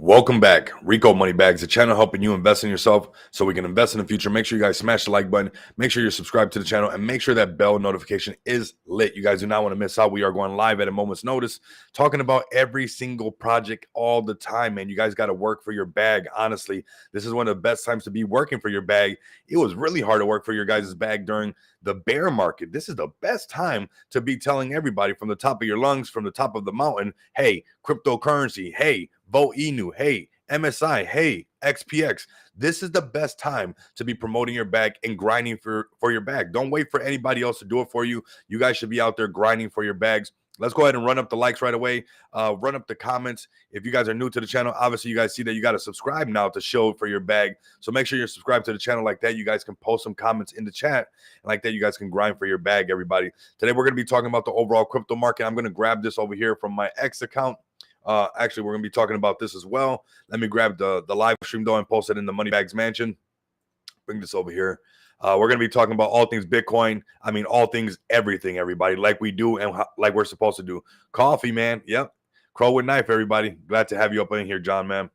Welcome back. Rico Money Bags, the channel helping you invest in yourself so we can invest in the future. Make sure you guys smash the like button. Make sure you're subscribed to the channel and make sure that bell notification is lit. You guys do not want to miss out. We are going live at a moment's notice, talking about every single project all the time, man. You guys got to work for your bag. Honestly, this is one of the best times to be working for your bag. It was really hard to work for your guys' bag during the bear market. This is the best time to be telling everybody from the top of your lungs, from the top of the mountain, hey, cryptocurrency, hey, vote Inu, hey, MSI, hey, XPX. This is the best time to be promoting your bag and grinding for your bag. Don't wait for anybody else to do it for you. You guys should be out there grinding for your bags. Let's go ahead and run up the likes right away. Run up the comments. If you guys are new to the channel, obviously you guys see that you got to subscribe now to show for your bag. So make sure you're subscribed to the channel. Like that, you guys can post some comments in the chat. And like that, you guys can grind for your bag, everybody. Today, we're going to be talking about the overall crypto market. I'm going to grab this over here from my X account. Actually, we're going to be talking about this as well. Let me grab the live stream though and post it in the Money Bags Mansion. Bring this over here. We're going to be talking about all things Bitcoin. I mean, all things, everything, everybody, like we do and like we're supposed to do. Coffee, man. Yep. Crow with knife, everybody. Glad to have you up in here, John, man.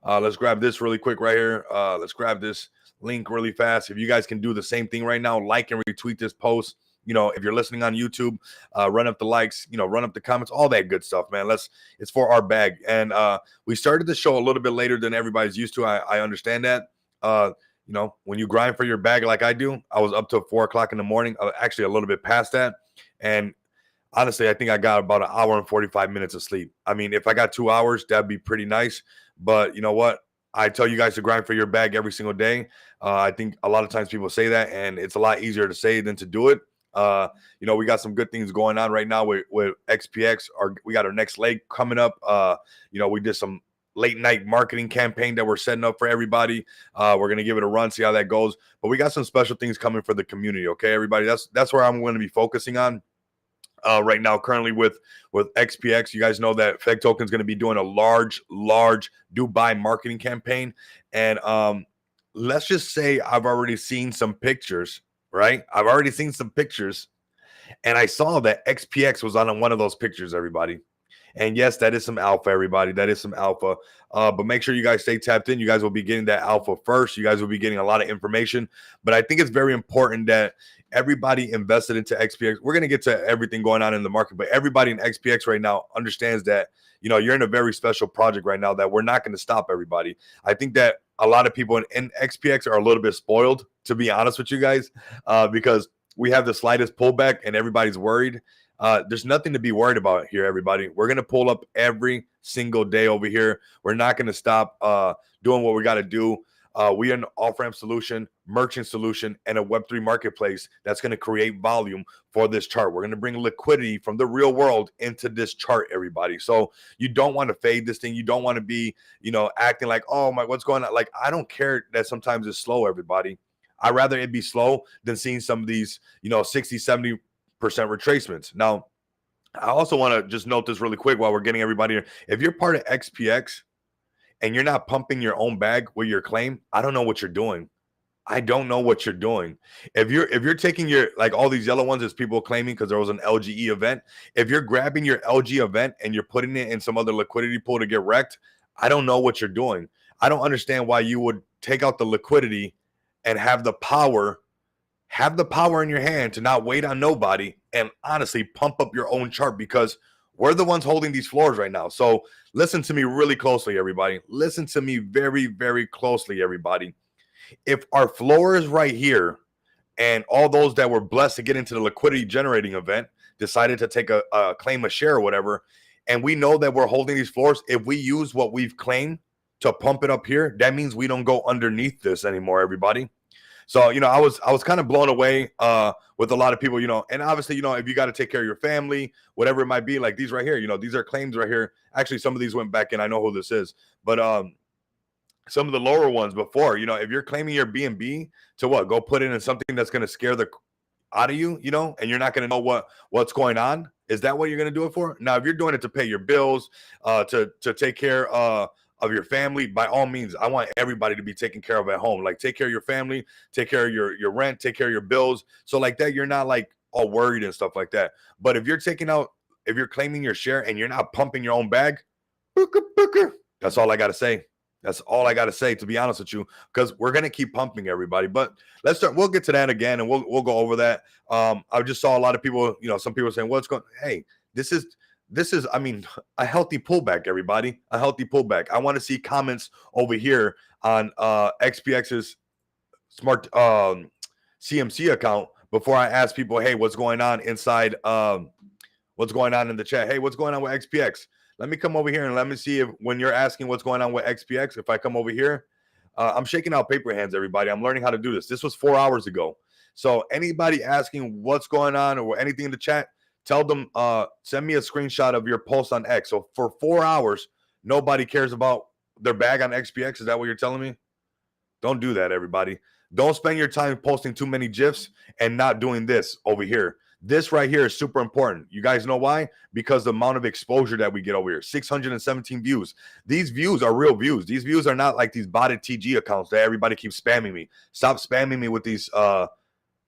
Let's grab this really quick right here. Let's grab this link really fast. If you guys can do the same thing right now, like and retweet this post. You know, if you're listening on YouTube, run up the likes, run up the comments, all that good stuff, man. It's for our bag. And we started the show a little bit later than everybody's used to. I understand that. When you grind for your bag like I do, I was up till 4 o'clock in the morning, actually a little bit past that. And honestly, I think I got about an hour and 45 minutes of sleep. I mean, if I got 2 hours, that'd be pretty nice. But you know what? I tell you guys to grind for your bag every single day. I think a lot of times people say that, and it's a lot easier to say than to do it. We got some good things going on right now with XPX. We got our next leg coming up. We did some late night marketing campaign that we're setting up for everybody. We're going to give it a run, see how that goes. But we got some special things coming for the community. Okay, everybody, that's where I'm going to be focusing on right now currently with XPX. You guys know that Feg Token is going to be doing a large Dubai marketing campaign. And let's just say I've already seen some pictures, right? I've already seen some pictures. And I saw that XPX was on one of those pictures, everybody. And yes, that is some alpha, everybody. That is some alpha. But make sure you guys stay tapped in. You guys will be getting that alpha first. You guys will be getting a lot of information. But I think it's very important that everybody invested into XPX. We're going to get to everything going on in the market. But everybody in XPX right now understands that, you're in a very special project right now that we're not going to stop everybody. I think that a lot of people in XPX are a little bit spoiled, to be honest with you guys, because we have the slightest pullback and everybody's worried. There's nothing to be worried about here, everybody. We're going to pull up every single day over here. We're not going to stop doing what we got to do. We are an off-ramp solution, merchant solution, and a Web3 marketplace that's going to create volume for this chart. We're going to bring liquidity from the real world into this chart, everybody. So you don't want to fade this thing. You don't want to be, acting like, oh my, what's going on? Like, I don't care that sometimes it's slow, everybody. I'd rather it be slow than seeing some of these, 60, 70% retracements. Now, I also want to just note this really quick while we're getting everybody here. If you're part of XPX and you're not pumping your own bag with your claim, I don't know what you're doing. I don't know what you're doing. If you're taking your, like all these yellow ones as people claiming because there was an LGE event, if you're grabbing your LG event and you're putting it in some other liquidity pool to get wrecked, I don't know what you're doing. I don't understand why you would take out the liquidity and have the power in your hand to not wait on nobody and honestly pump up your own chart, because we're the ones holding these floors right now. So listen to me really closely, everybody. Listen to me very, very closely, everybody. If our floor is right here and all those that were blessed to get into the liquidity generating event decided to take a claim a share or whatever, and we know that we're holding these floors, if we use what we've claimed to pump it up here, that means we don't go underneath this anymore, everybody. So, I was kind of blown away with a lot of people, and obviously, if you got to take care of your family, whatever it might be, like these right here, these are claims right here. Actually, some of these went back in. I know who this is, but some of the lower ones before, if you're claiming your BNB to what, go put it in something that's going to scare the out of you, and you're not going to know what's going on. Is that what you're going to do it for? Now, if you're doing it to pay your bills, to take care of your family, by all means, I want everybody to be taken care of at home. Like, take care of your family, take care of your rent, take care of your bills. So like that, you're not like all worried and stuff like that. But if you're claiming your share and you're not pumping your own bag, That's all I got to say. That's all I got to say, to be honest with you, because we're gonna keep pumping everybody. But let's start. We'll get to that again, and we'll go over that. I just saw a lot of people, some people saying, "What's going?" Hey, this is, I mean, a healthy pullback, everybody. A healthy pullback. I want to see comments over here on XPX's smart CMC account before I ask people, "Hey, what's going on inside? What's going on in the chat? Hey, what's going on with XPX?" Let me come over here and let me see if when you're asking what's going on with XPX, if I come over here, I'm shaking out paper hands, everybody. I'm learning how to do this. This was 4 hours ago. So anybody asking what's going on or anything in the chat, tell them, send me a screenshot of your post on X. So for 4 hours, nobody cares about their bag on XPX. Is that what you're telling me? Don't do that, everybody. Don't spend your time posting too many GIFs and not doing this over here. This right here is super important. You guys know why? Because the amount of exposure that we get over here, 617 views. These views are real views. These views are not like these botted TG accounts that everybody keeps spamming me. Stop spamming me with these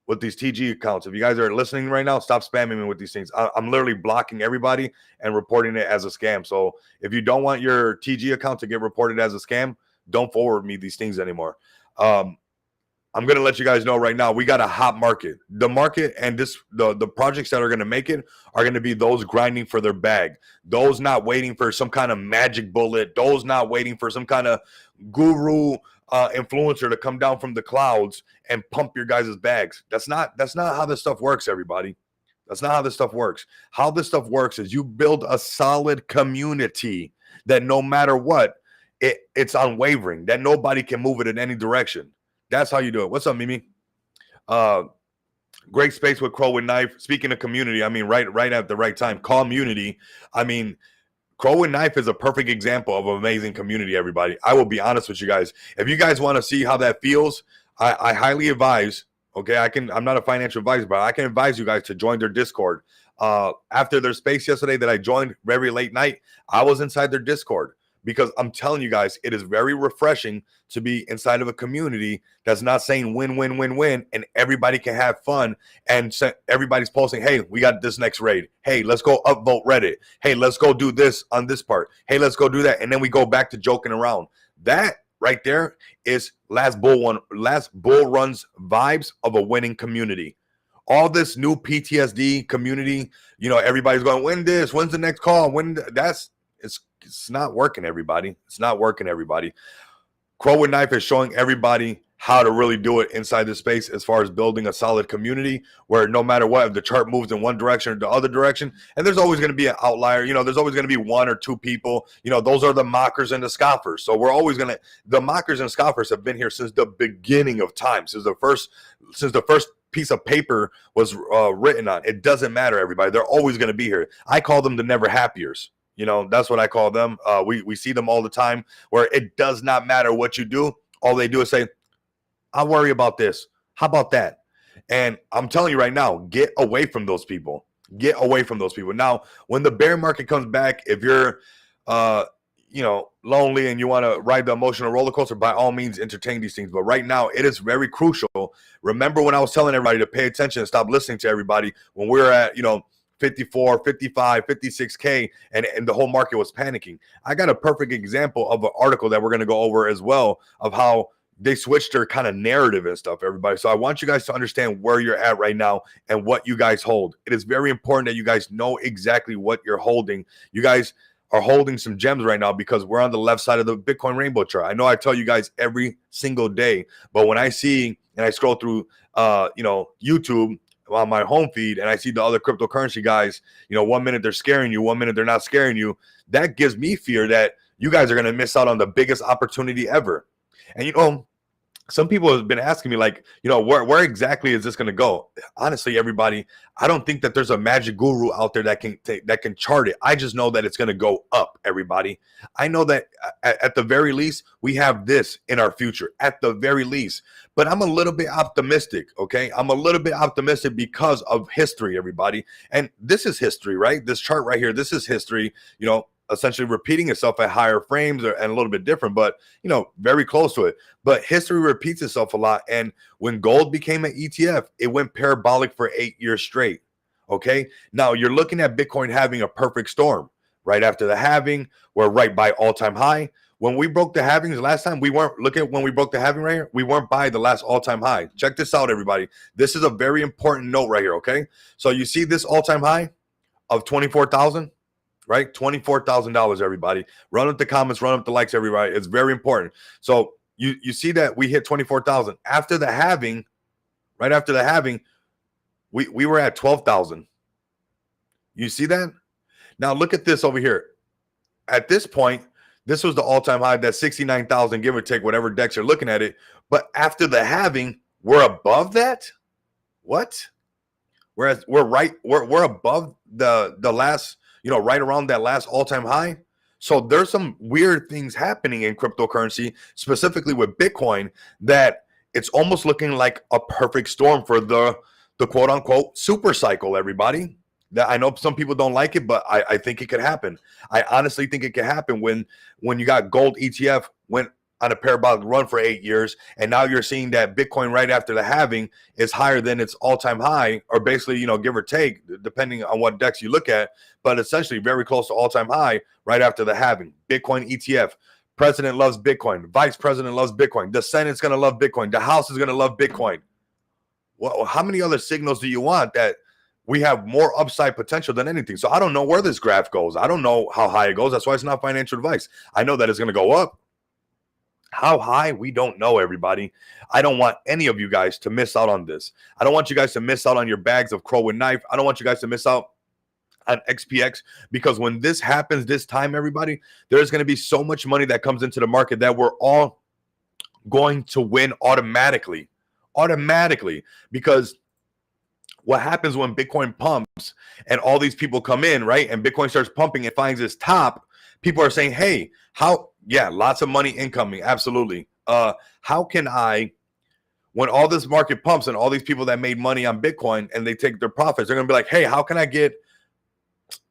TG accounts. If you guys are listening right now, stop spamming me with these things. I'm literally blocking everybody and reporting it as a scam. So if you don't want your TG account to get reported as a scam, don't forward me these things anymore. I'm going to let you guys know right now, we got a hot market. The market and the projects that are going to make it are going to be those grinding for their bag, those not waiting for some kind of magic bullet, those not waiting for some kind of guru influencer to come down from the clouds and pump your guys' bags. That's not how this stuff works, everybody. That's not how this stuff works. How this stuff works is you build a solid community that no matter what, it's unwavering, that nobody can move it in any direction. That's how you do it. What's up, Mimi? Great space with Crow with Knife. Speaking of community, I mean, right at the right time. Community. I mean, Crow with Knife is a perfect example of an amazing community, everybody. I will be honest with you guys. If you guys want to see how that feels, I highly advise, okay, I'm not a financial advisor, but I can advise you guys to join their Discord. After their space yesterday that I joined very late night, I was inside their Discord. Because I'm telling you guys, it is very refreshing to be inside of a community that's not saying win, win, win, win, and everybody can have fun. And everybody's posting, hey, we got this next raid. Hey, let's go upvote Reddit. Hey, let's go do this on this part. Hey, let's go do that. And then we go back to joking around. That right there is last bull run's vibes of a winning community. All this new PTSD community, everybody's going, win this, when's the next call? It's not working, everybody. It's not working, everybody. Crow with Knife is showing everybody how to really do it inside this space as far as building a solid community where no matter what, if the chart moves in one direction or the other direction, and there's always going to be an outlier, there's always going to be one or two people, those are the mockers and the scoffers. So we're always the mockers and scoffers have been here since the beginning of time, since the first piece of paper was written on. It doesn't matter, everybody. They're always going to be here. I call them the never happiers. That's what I call them. We see them all the time where it does not matter what you do. All they do is say, I'll worry about this. How about that? And I'm telling you right now, get away from those people. Get away from those people. Now, when the bear market comes back, if you're, lonely and you want to ride the emotional roller coaster, by all means, entertain these things. But right now, it is very crucial. Remember when I was telling everybody to pay attention and stop listening to everybody when we were at, 54, 55, 56K, and the whole market was panicking. I got a perfect example of an article that we're going to go over as well of how they switched their kind of narrative and stuff, everybody. So I want you guys to understand where you're at right now and what you guys hold. It is very important that you guys know exactly what you're holding. You guys are holding some gems right now because we're on the left side of the Bitcoin rainbow chart. I know I tell you guys every single day, but when I see and I scroll through, YouTube, on my home feed and I see the other cryptocurrency guys, 1 minute they're scaring you, 1 minute they're not scaring you. That gives me fear that you guys are going to miss out on the biggest opportunity ever. And, some people have been asking me like, where exactly is this going to go? Honestly, everybody, I don't think that there's a magic guru out there that can chart it. I just know that it's going to go up, everybody. I know that at the very least, we have this in our future, at the very least. But I'm a little bit optimistic, okay? I'm a little bit optimistic because of history, everybody. And this is history, right? This chart right here, this is history, essentially repeating itself at higher frames and a little bit different, but very close to it. But history repeats itself a lot. And when gold became an ETF, it went parabolic for 8 years straight. Okay. Now you're looking at Bitcoin having a perfect storm. right after the halving. We're right by all-time high. When we broke the halvings last time, we weren't, look at when we broke the halving right here, we weren't by the last all-time high. Check this out, everybody. This is a very important note right here, okay? So you see this all-time high of 24,000, right? $24,000, everybody. Run up the comments, run up the likes, everybody. It's very important. So you see that we hit 24,000. After the halving, right after the halving, we were at 12,000. You see that? Now look at this over here. At this point, this was the all-time high, that's 69,000, give or take, whatever decks you're looking at it. But after the halving, we're above that? What? Whereas we're above the last, right around that last all-time high. So there's some weird things happening in cryptocurrency, specifically with Bitcoin, that it's almost looking like a perfect storm for the quote unquote super cycle, everybody. That I know some people don't like it, but I think it could happen. I honestly think it could happen when you got gold ETF went on a parabolic run for 8 years, and now you're seeing that Bitcoin right after the halving is higher than its all-time high, or basically, give or take, depending on what dex you look at, but essentially very close to all-time high right after the halving. Bitcoin ETF, president loves Bitcoin, vice president loves Bitcoin, the Senate's going to love Bitcoin, the House is going to love Bitcoin. Well, how many other signals do you want that we have more upside potential than anything? So I don't know where this graph goes. I don't know how high it goes. That's why it's not financial advice. I know that it's going to go up. How high? We don't know, everybody. I don't want any of you guys to miss out on this. I don't want you guys to miss out on your bags of crow with knife. I don't want you guys to miss out on XPX, because when this happens this time, everybody, there's going to be so much money that comes into the market that we're all going to win automatically, because what happens when Bitcoin pumps and all these people come in, right? And Bitcoin starts pumping and finds its top. People are saying, hey, lots of money incoming. Absolutely. How can I, when all this market pumps and all these people that made money on Bitcoin and they take their profits, they're going to be like, hey, how can I get,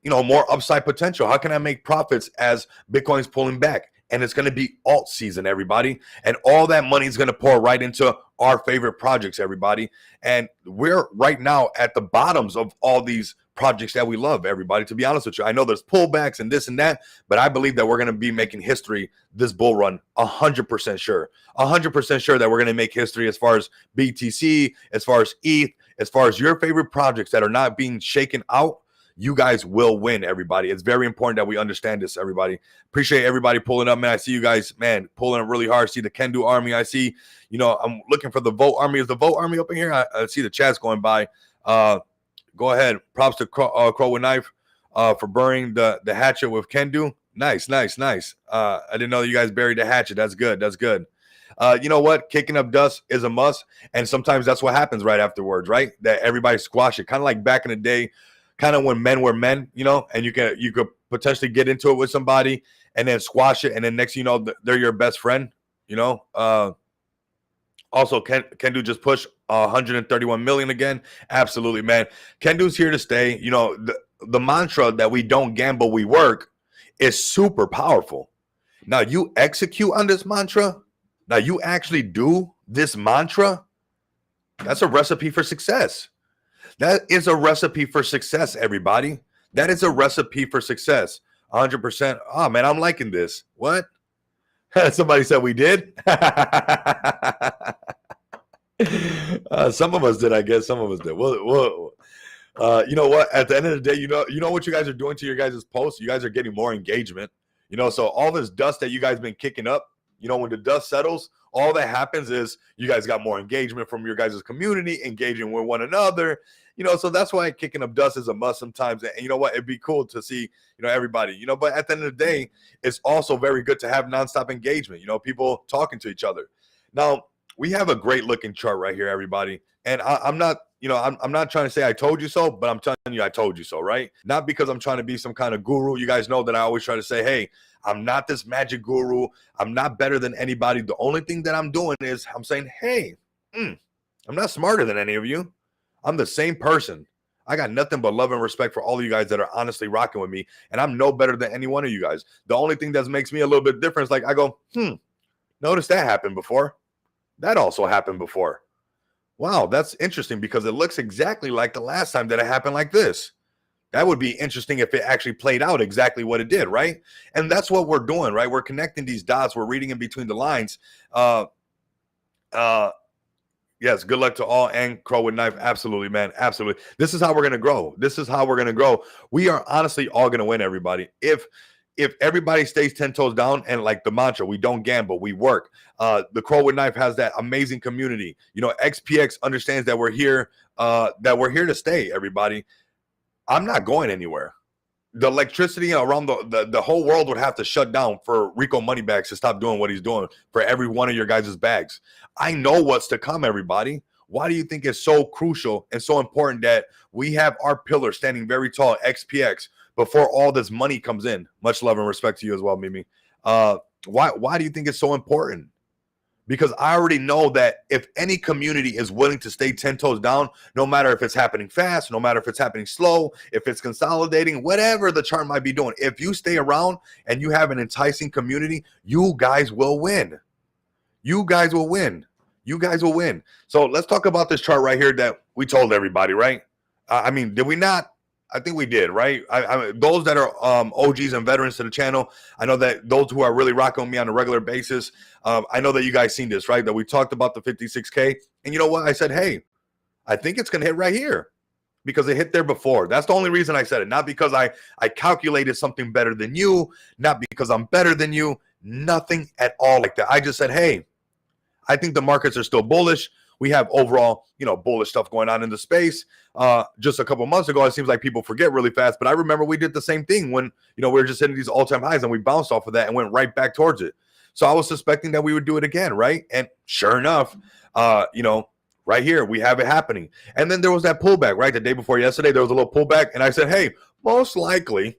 more upside potential? How can I make profits as Bitcoin's pulling back? And it's going to be alt season, everybody. And all that money is going to pour right into our favorite projects, everybody. And we're right now at the bottoms of all these projects that we love, everybody. To be honest with you, I know there's pullbacks and this and that, but I believe that we're going to be making history this bull run. 100% sure. 100% sure that we're going to make history as far as BTC, as far as ETH, as far as your favorite projects that are not being shaken out. You guys will win, everybody. It's very important that we understand this, everybody. Appreciate everybody pulling up, man. I see you guys, man, pulling up really hard. See the Kendu army. I see, I'm looking for the vote army. Is the vote army up in here? I see the chats going by. Go ahead. Props to Crow with Knife for burning the hatchet with Kendu. Nice. I didn't know you guys buried the hatchet. That's good. You know what? Kicking up dust is a must. And sometimes that's what happens right afterwards, right? That everybody squash it. Kind of like back in the day, kind of when men were men, and you could potentially get into it with somebody and then squash it. And then next, they're your best friend, Also, Kendu just pushed 131 million again. Absolutely, man. Kendu's here to stay. The mantra that we don't gamble, we work is super powerful. Now, you execute on this mantra. Now, you actually do this mantra. That's a recipe for success. That is a recipe for success, everybody. That is a recipe for success. 100%. Oh, man, I'm liking this. What? Somebody said we did. Some of us did, I guess. Some of us did. Well, you know what? At the end of the day, you know what you guys are doing to your guys' posts? You guys are getting more engagement. So all this dust that you guys been kicking up, when the dust settles, all that happens is you guys got more engagement from your guys' community, engaging with one another. So that's why kicking up dust is a must sometimes. And you know what? It'd be cool to see, everybody, but at the end of the day, it's also very good to have nonstop engagement, people talking to each other. Now, we have a great looking chart right here, everybody. And I'm not, I'm not trying to say I told you so, but I'm telling you I told you so, right? Not because I'm trying to be some kind of guru. You guys know that I always try to say, hey, I'm not this magic guru. I'm not better than anybody. The only thing that I'm doing is I'm saying, hey, I'm not smarter than any of you. I'm the same person. I got nothing but love and respect for all of you guys that are honestly rocking with me. And I'm no better than any one of you guys. The only thing that makes me a little bit different is like I go, notice that happened before. That also happened before. Wow, that's interesting because it looks exactly like the last time that it happened like this. That would be interesting if it actually played out exactly what it did, right? And that's what we're doing, right? We're connecting these dots. We're reading in between the lines. Uh, uh, yes, good luck to all and Crow with Knife. Absolutely, man. Absolutely. This is how we're going to grow. This is how we're going to grow. We are honestly all going to win, everybody. If everybody stays 10 toes down and like the mantra, we don't gamble, we work. The Crow with Knife has that amazing community. You know, XPX understands that we're here to stay, everybody. I'm not going anywhere. The electricity around the whole world would have to shut down for Rico Moneybags to stop doing what he's doing for every one of your guys' bags. I know what's to come, everybody. Why do you think it's so crucial and so important that we have our pillar standing very tall, XPX, before all this money comes in? Much love and respect to you as well, Mimi. Why do you think it's so important? Because I already know that if any community is willing to stay 10 toes down, no matter if it's happening fast, no matter if it's happening slow, if it's consolidating, whatever the chart might be doing, if you stay around and you have an enticing community, you guys will win. You guys will win. You guys will win. So let's talk about this chart right here that we told everybody, right? I mean, did we not? I think we did, right? Those that are OGs and veterans to the channel, I know that those who are really rocking with me on a regular basis, I know that you guys seen this, right? That we talked about the 56K. And you know what? I said, hey, I think it's going to hit right here because it hit there before. That's the only reason I said it. Not because I calculated something better than you, not because I'm better than you, nothing at all like that. I just said, hey, I think the markets are still bullish. We have overall, bullish stuff going on in the space. Just a couple months ago, it seems like people forget really fast, but I remember we did the same thing when, we were just hitting these all-time highs and we bounced off of that and went right back towards it. So I was suspecting that we would do it again, right? And sure enough, right here, we have it happening. And then there was that pullback, right? The day before yesterday, there was a little pullback. And I said, hey, most likely,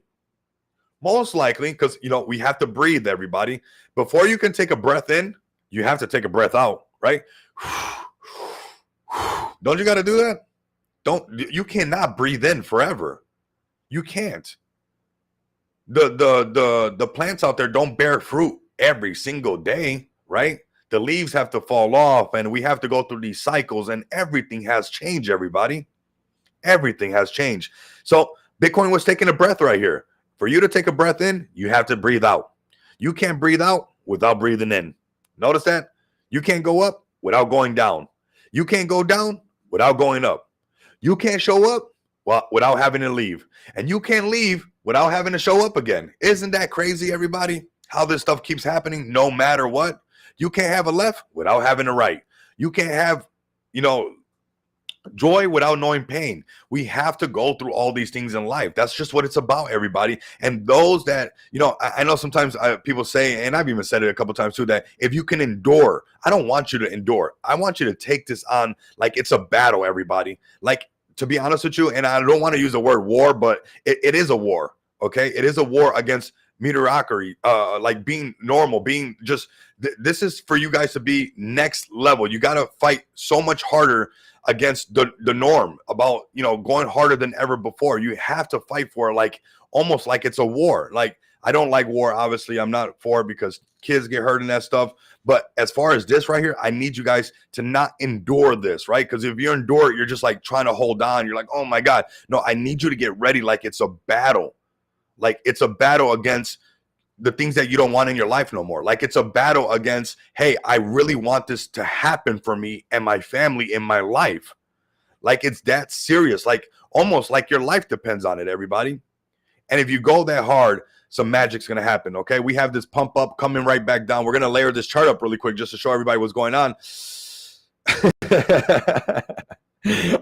because, we have to breathe, everybody. Before you can take a breath in, you have to take a breath out, right? Don't you got to do that? You cannot breathe in forever. You can't. The plants out there don't bear fruit every single day, right? The leaves have to fall off and we have to go through these cycles and everything has changed, everybody. Everything has changed. So Bitcoin was taking a breath right here. For you to take a breath in, you have to breathe out. You can't breathe out without breathing in. Notice that? You can't go up without going down. You can't go down without going up. You can't show up without having to leave. And you can't leave without having to show up again. Isn't that crazy, everybody? How this stuff keeps happening no matter what. You can't have a left without having a right. You can't have, joy without knowing pain. We have to go through all these things in life. That's just what it's about, everybody. And those that, I know sometimes people say, and I've even said it a couple times too, that if you can endure, I don't want you to endure. I want you to take this on like it's a battle, everybody. Like, to be honest with you, and I don't want to use the word war, but it is a war, okay? It is a war against mediocrity, like being normal, being just, this is for you guys to be next level. You got to fight so much harder against the norm about, going harder than ever before. You have to fight for it, like almost like it's a war. Like, I don't like war, obviously. I'm not for it because kids get hurt in that stuff. But as far as this right here, I need you guys to not endure this, right? Because if you endure it, you're just like trying to hold on. You're like, oh my God. No, I need you to get ready like it's a battle. Like it's a battle against the things that you don't want in your life no more. Like it's a battle against, hey, I really want this to happen for me and my family in my life. Like it's that serious, like almost like your life depends on it, everybody. And if you go that hard, some magic's going to happen, okay? We have this pump up coming right back down. We're going to layer this chart up really quick just to show everybody what's going on.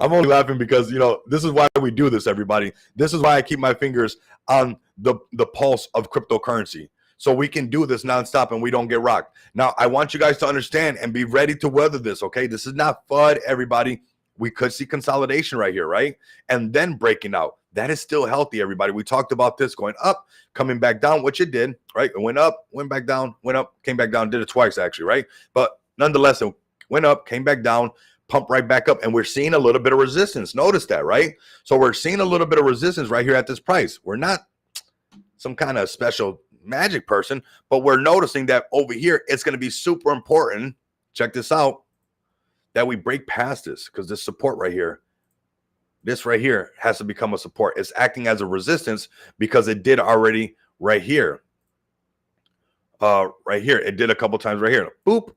I'm only laughing because, this is why we do this, everybody. This is why I keep my fingers on the pulse of cryptocurrency. So we can do this nonstop and we don't get rocked. Now, I want you guys to understand and be ready to weather this, okay? This is not FUD, everybody. We could see consolidation right here, right? And then breaking out. That is still healthy, everybody. We talked about this going up, coming back down, which it did, right? It went up, went back down, went up, came back down, did it twice, actually, right? But nonetheless, it went up, came back down, pump right back up, and we're seeing a little bit of resistance. Notice that, right? So we're seeing a little bit of resistance right here at this price. We're not some kind of special magic person, but we're noticing that over here, it's going to be super important. Check this out, that we break past this because this support right here, this right here has to become a support. It's acting as a resistance because it did already right here. Right here. It did a couple times right here. Boop.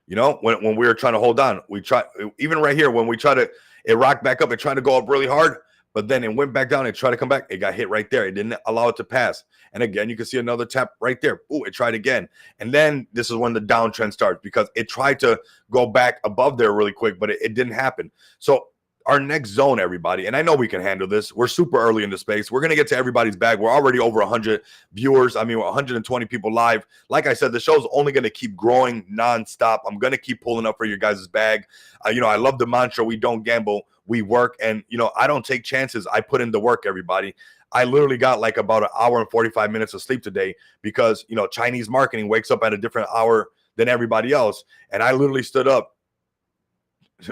You know, when we were trying to hold on, we tried, even right here, when we try to, it rocked back up, it tried to go up really hard, but then it went back down and tried to come back. It got hit right there. It didn't allow it to pass. And again, you can see another tap right there. Ooh, it tried again. And then this is when the downtrend starts because it tried to go back above there really quick, but it didn't happen. So our next zone, everybody, and I know we can handle this. We're super early in the space. We're going to get to everybody's bag. We're already over 100 viewers. I mean, we're 120 people live. Like I said, the show's only going to keep growing nonstop. I'm going to keep pulling up for your guys' bag. You know, I love the mantra, we don't gamble, we work. And, you know, I don't take chances. I put in the work, everybody. I literally got like about an hour and 45 minutes of sleep today because, you know, Chinese marketing wakes up at a different hour than everybody else. And I literally stood up.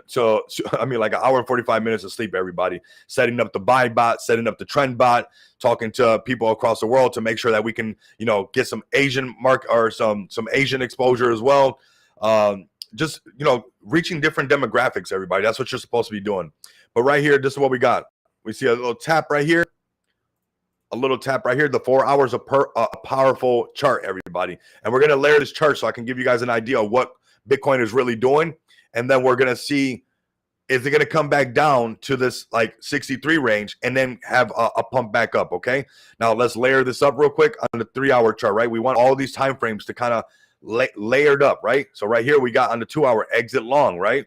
So I mean, like an hour and 45 minutes of sleep, everybody, setting up the buy bot, setting up the trend bot, talking to people across the world to make sure that we can, you know, get some Asian or some Asian exposure as well. Just, you know, reaching different demographics, everybody. That's what you're supposed to be doing. But right here, this is what we got. We see a little tap right here. A little tap right here. The 4 hours of a powerful chart, everybody. And we're going to layer this chart so I can give you guys an idea of what Bitcoin is really doing. And then we're going to see, is it going to come back down to this like 63 range and then have a pump back up, okay? Now, let's layer this up real quick on the 3 hour chart, right? We want all these time frames to kind of layered up, right? So right here, we got on the 2 hour exit long, right?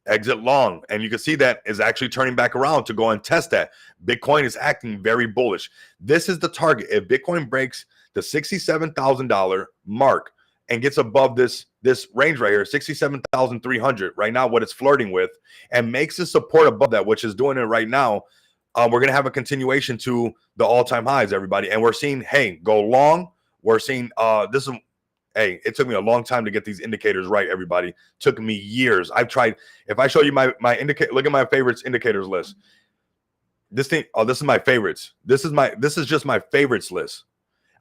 Exit long. And you can see that is actually turning back around to go and test that. Bitcoin is acting very bullish. This is the target. If Bitcoin breaks the $67,000 mark, and gets above this range right here, 67,300 right now, what it's flirting with, and makes the support above that, which is doing it right now, we're going to have a continuation to the all-time highs, everybody. And we're seeing, hey, go long. We're seeing this is, hey, it took me a long time to get these indicators right, everybody. Took me years. I've tried. If I show you my indicator, look at my favorites indicators list. This thing, oh, this is my favorites. This is just my favorites list.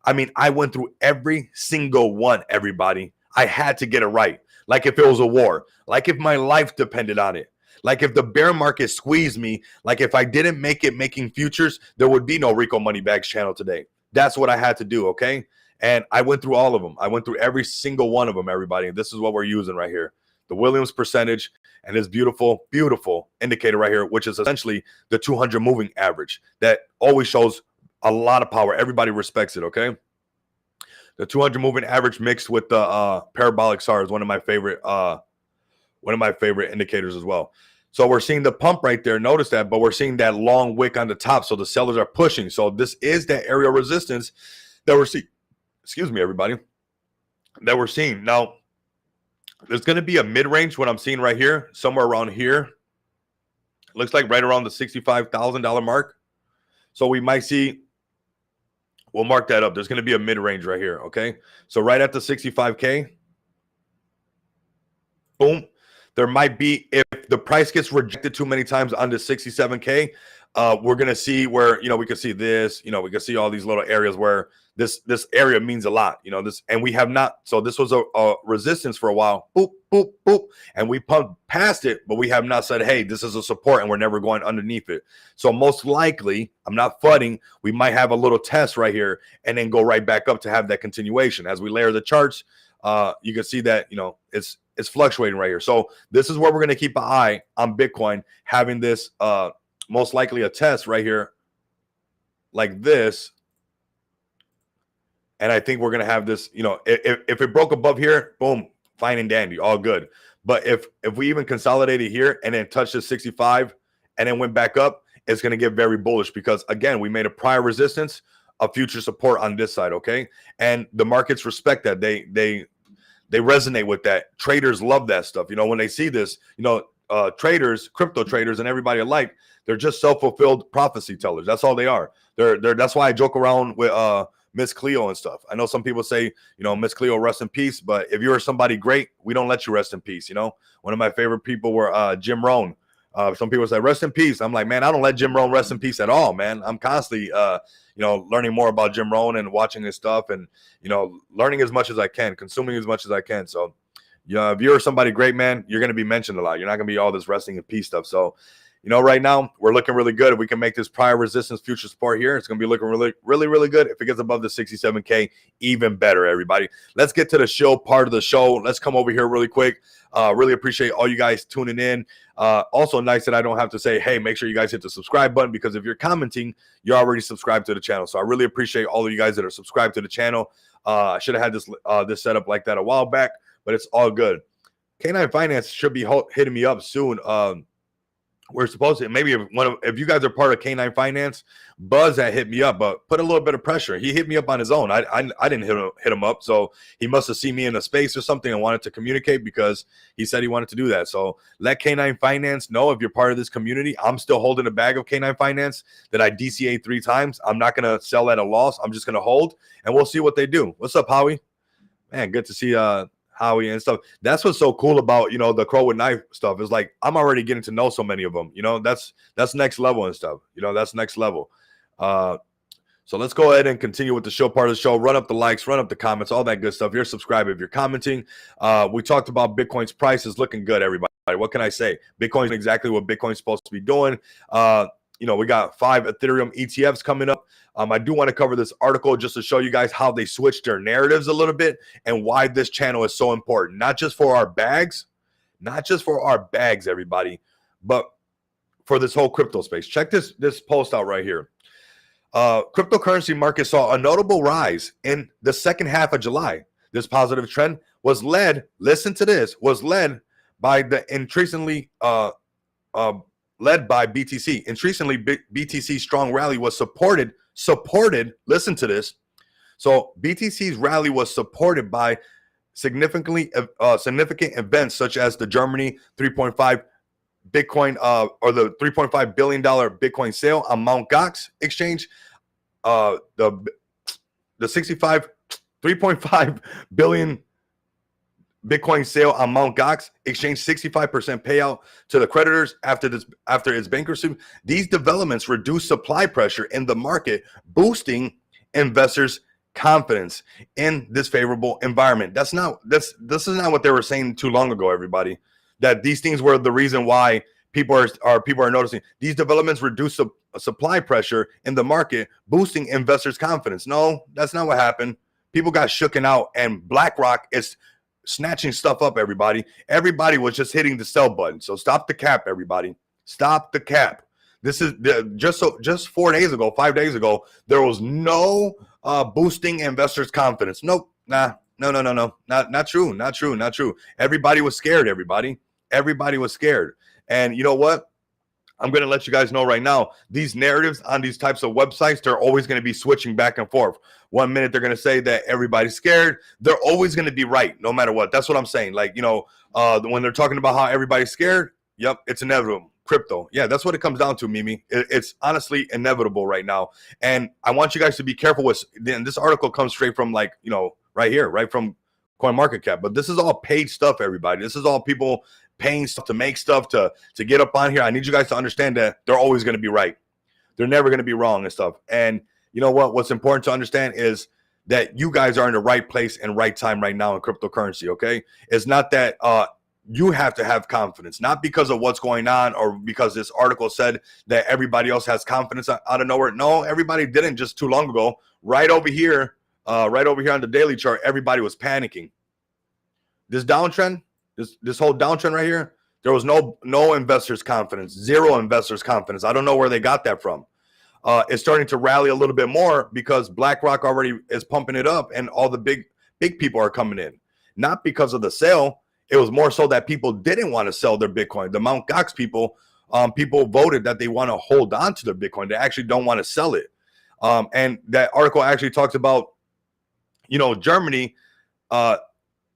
I mean, I went through every single one, everybody. I had to get it right. Like if it was a war, like if my life depended on it, like if the bear market squeezed me, like if I didn't make it making futures, there would be no Rico Moneybags channel today. That's what I had to do, okay? And I went through all of them. I went through every single one of them, everybody. And this is what we're using right here. The Williams percentage and this beautiful, beautiful indicator right here, which is essentially the 200 moving average that always shows a lot of power. Everybody respects it, okay? The 200 moving average mixed with the parabolic SAR is one of my favorite indicators as well. So we're seeing the pump right there. Notice that, but we're seeing that long wick on the top. So the sellers are pushing. So this is that area of resistance that we're seeing. Excuse me, everybody. That we're seeing. Now, there's going to be a mid-range, what I'm seeing right here, somewhere around here. Looks like right around the $65,000 mark. So we might see, we'll mark that up. There's going to be a mid-range right here, okay? So right at the 65K, boom. There might be, if the price gets rejected too many times on the 67K, we're going to see where, you know, we can see this, you know, we can see all these little areas where this area means a lot, you know, this, and we have not, so this was a resistance for a while, boop, boop, boop, and we pumped past it, but we have not said, hey, this is a support and we're never going underneath it. So most likely, I'm not fudding, we might have a little test right here and then go right back up to have that continuation. As we layer the charts, you can see that, you know, it's fluctuating right here. So this is where we're going to keep an eye on Bitcoin, having this most likely a test right here like this. And I think we're going to have this, you know, if it broke above here, boom, fine and dandy, all good. But if we even consolidated here and then touched the 65 and then went back up, it's going to get very bullish because, again, we made a prior resistance, a future support on this side, okay? And the markets respect that. They resonate with that. Traders love that stuff. You know, when they see this, you know, traders, crypto traders and everybody alike, they're just self-fulfilled prophecy tellers. That's all they are. That's why I joke around with Miss Cleo and stuff. I know some people say, you know, Miss Cleo, rest in peace. But if you're somebody great, we don't let you rest in peace. You know, one of my favorite people were Jim Rohn. Some people say rest in peace. I'm like, man, I don't let Jim Rohn rest in peace at all, man. I'm constantly, you know, learning more about Jim Rohn and watching his stuff and, you know, learning as much as I can, consuming as much as I can. So, you know, if you're somebody great, man, you're going to be mentioned a lot. You're not going to be all this resting in peace stuff. So, Right now we're looking really good. If we can make this prior resistance future support here, it's going to be looking really, really, really good. If it gets above the 67K, even better, everybody. Let's get to the show part of the show. Let's come over here really quick. Really appreciate all you guys tuning in. Also nice that I don't have to say, hey, make sure you guys hit the subscribe button, because if you're commenting, you're already subscribed to the channel. So I really appreciate all of you guys that are subscribed to the channel. I should have had this set up like that a while back, but it's all good. K9 Finance should be hitting me up soon. We're supposed to, maybe if you guys are part of K9 Finance, Buzz that hit me up, but put a little bit of pressure. He hit me up on his own. I didn't hit him up, so he must have seen me in a space or something and wanted to communicate, because he said he wanted to do that. So let K9 Finance know if you're part of this community. I'm still holding a bag of K9 Finance that I DCA 3 times. I'm not going to sell at a loss. I'm just going to hold, and we'll see what they do. What's up, Howie? Man, good to see Howie and stuff. That's what's so cool about, the Crow with Knife stuff, is like I'm already getting to know so many of them. That's next level and stuff. That's next level. So let's go ahead and continue with the show part of the show. Run up the likes, run up the comments, all that good stuff. If you're subscribed, if you're commenting. We talked about Bitcoin's price is looking good, everybody. What can I say? Bitcoin's exactly what Bitcoin's supposed to be doing. We got 5 Ethereum ETFs coming up. I do want to cover this article just to show you guys how they switched their narratives a little bit and why this channel is so important. Not just for our bags, everybody, but for this whole crypto space. Check this post out right here. Cryptocurrency market saw a notable rise in the second half of July. This positive trend was led, listen to this, was led by the increasingly led by BTC. Increasingly, BTC's strong rally was supported, listen to this. So BTC's rally was supported by significant events such as the Germany 3.5 Bitcoin or the $3.5 billion Bitcoin sale on Mt. Gox exchange, the 3.5 billion Bitcoin sale on Mt. Gox exchange, 65% payout to the creditors after its bankruptcy. These developments reduce supply pressure in the market, boosting investors' confidence in this favorable environment. This is not what they were saying too long ago, everybody. That these things were the reason why people are noticing. These developments reduce supply pressure in the market, boosting investors' confidence. No, that's not what happened. People got shooken out, and BlackRock is snatching stuff up, everybody. Everybody was just hitting the sell button. So stop the cap, everybody. Stop the cap. This is just 4 days ago, 5 days ago, there was no boosting investors' confidence. Nope. No. Not true. Everybody was scared, everybody. Everybody was scared. And you know what? I'm going to let you guys know right now, these narratives on these types of websites, they're always going to be switching back and forth. 1 minute, they're going to say that everybody's scared. They're always going to be right, no matter what. That's what I'm saying. Like, when they're talking about how everybody's scared, yep, it's inevitable. Crypto. Yeah, that's what it comes down to, Mimi. It's honestly inevitable right now. And I want you guys to be careful with, and this article comes straight from right here, right from CoinMarketCap. But this is all paid stuff, everybody. This is all people paying stuff to make stuff to get up on here. I need you guys to understand that they're always going to be right. They're never going to be wrong and stuff. And you know what? What's important to understand is that you guys are in the right place and right time right now in cryptocurrency, okay? It's not that you have to have confidence, not because of what's going on or because this article said that everybody else has confidence out of nowhere. No, everybody didn't just too long ago. Right over here on the daily chart, everybody was panicking. This downtrend, this whole downtrend right here, there was no investors' confidence, zero investors' confidence. I don't know where they got that from. It's starting to rally a little bit more because BlackRock already is pumping it up and all the big people are coming in. Not because of the sale. It was more so that people didn't want to sell their Bitcoin. The Mt. Gox people voted that they want to hold on to their Bitcoin. They actually don't want to sell it. And that article actually talks about, Germany.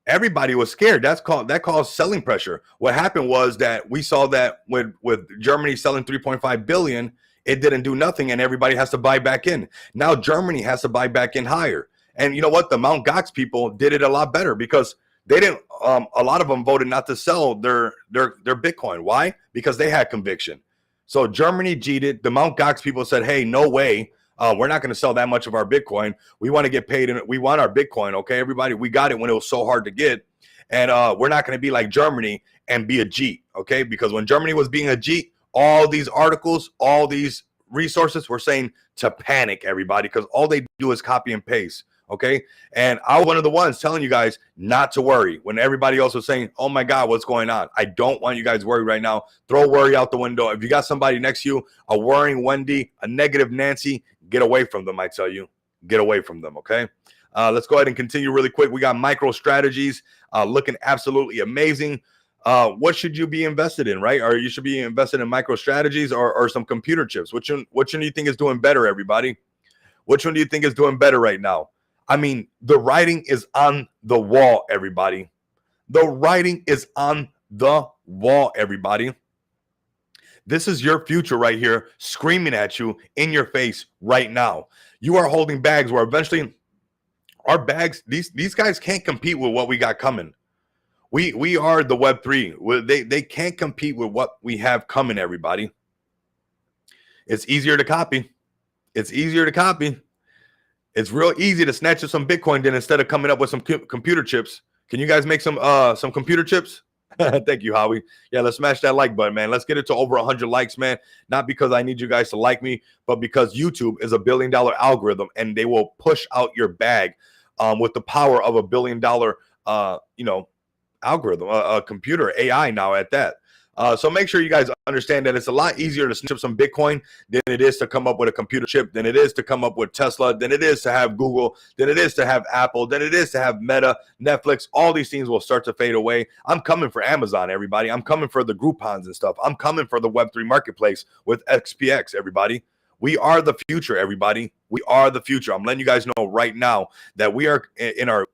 Everybody was scared. That caused selling pressure. What happened was that we saw that with Germany selling 3.5 billion, it didn't do nothing, and everybody has to buy back in. Now Germany has to buy back in higher. And you know what? The Mt. Gox people did it a lot better because they didn't. A lot of them voted not to sell their Bitcoin. Why? Because they had conviction. So Germany cheated. The Mt. Gox people said, "Hey, no way. We're not going to sell that much of our Bitcoin. We want to get paid, and we want our Bitcoin." Okay, everybody, we got it when it was so hard to get, and we're not going to be like Germany and be a cheat. Okay, because when Germany was being a cheat, All these articles, all these resources, we're saying to panic, everybody, because all they do is copy and paste. Okay. And I was one of the ones telling you guys not to worry when everybody else was saying, oh my God, what's going on? I don't want you guys worried right now. Throw worry out the window. If you got somebody next to you, a worrying Wendy, a negative Nancy, get away from them. I tell you, get away from them. Okay. Let's go ahead and continue really quick. We got micro strategies looking absolutely amazing. What should you be invested in, right? Or you should be invested in micro strategies or some computer chips. Which one do you think is doing better, everybody? Which one do you think is doing better right now? I mean, the writing is on the wall, everybody. The writing is on the wall, everybody. This is your future right here, screaming at you in your face right now. You are holding bags where eventually our bags, these guys can't compete with what we got coming. We are the Web3. They can't compete with what we have coming, everybody. It's easier to copy. It's easier to copy. It's real easy to snatch up some Bitcoin then instead of coming up with some computer chips. Can you guys make some computer chips? Thank you, Howie. Yeah, let's smash that like button, man. Let's get it to over 100 likes, man. Not because I need you guys to like me, but because YouTube is $1 billion algorithm and they will push out your bag with the power of $1 billion, algorithm, a computer, AI now at that. So make sure you guys understand that it's a lot easier to snip some Bitcoin than it is to come up with a computer chip, than it is to come up with Tesla, than it is to have Google, than it is to have Apple, than it is to have Meta, Netflix. All these things will start to fade away. I'm coming for Amazon, everybody. I'm coming for the Groupons and stuff. I'm coming for the Web3 marketplace with XPX, everybody. We are the future, everybody. We are the future. I'm letting you guys know right now that we are in our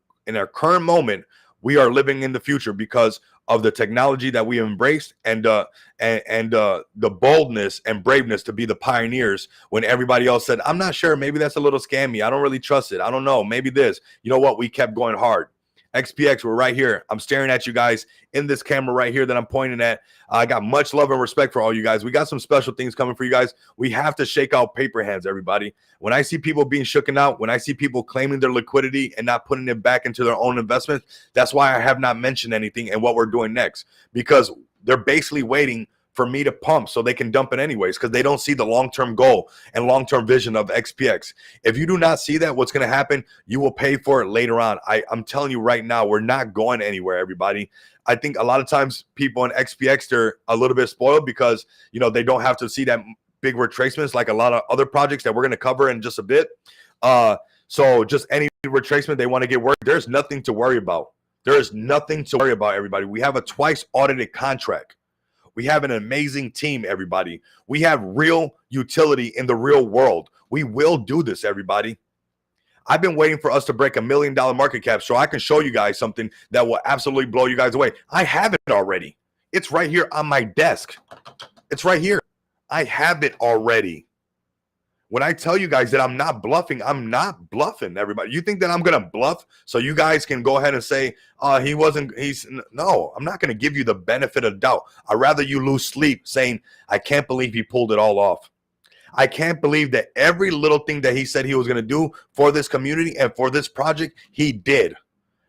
current moment. We are living in the future because of the technology that we embraced and the boldness and braveness to be the pioneers when everybody else said, I'm not sure, maybe that's a little scammy. I don't really trust it. I don't know. Maybe this. You know what? We kept going hard. XPX, we're right here. I'm staring at you guys in this camera right here that I'm pointing at. I got much love and respect for all you guys. We got some special things coming for you guys. We have to shake out paper hands, everybody. When I see people being shooken out, when I see people claiming their liquidity and not putting it back into their own investments, that's why I have not mentioned anything and what we're doing next, because they're basically waiting for me to pump so they can dump it anyways, because they don't see the long-term goal and long-term vision of XPX. If you do not see that, what's going to happen, you will pay for it later on. I'm telling you right now, we're not going anywhere, everybody. I think a lot of times people in XPX, they're a little bit spoiled because, they don't have to see that big retracements like a lot of other projects that we're going to cover in just a bit. So just any retracement they want to get work, there's nothing to worry about. There is nothing to worry about, everybody. We have a twice audited contract. We have an amazing team, everybody. We have real utility in the real world. We will do this, everybody. I've been waiting for us to break $1 million market cap so I can show you guys something that will absolutely blow you guys away. I have it already. It's right here on my desk. It's right here. I have it already. When I tell you guys that I'm not bluffing, I'm not bluffing, everybody. You think that I'm going to bluff so you guys can go ahead and say, no, I'm not going to give you the benefit of doubt. I'd rather you lose sleep saying, I can't believe he pulled it all off. I can't believe that every little thing that he said he was going to do for this community and for this project, he did.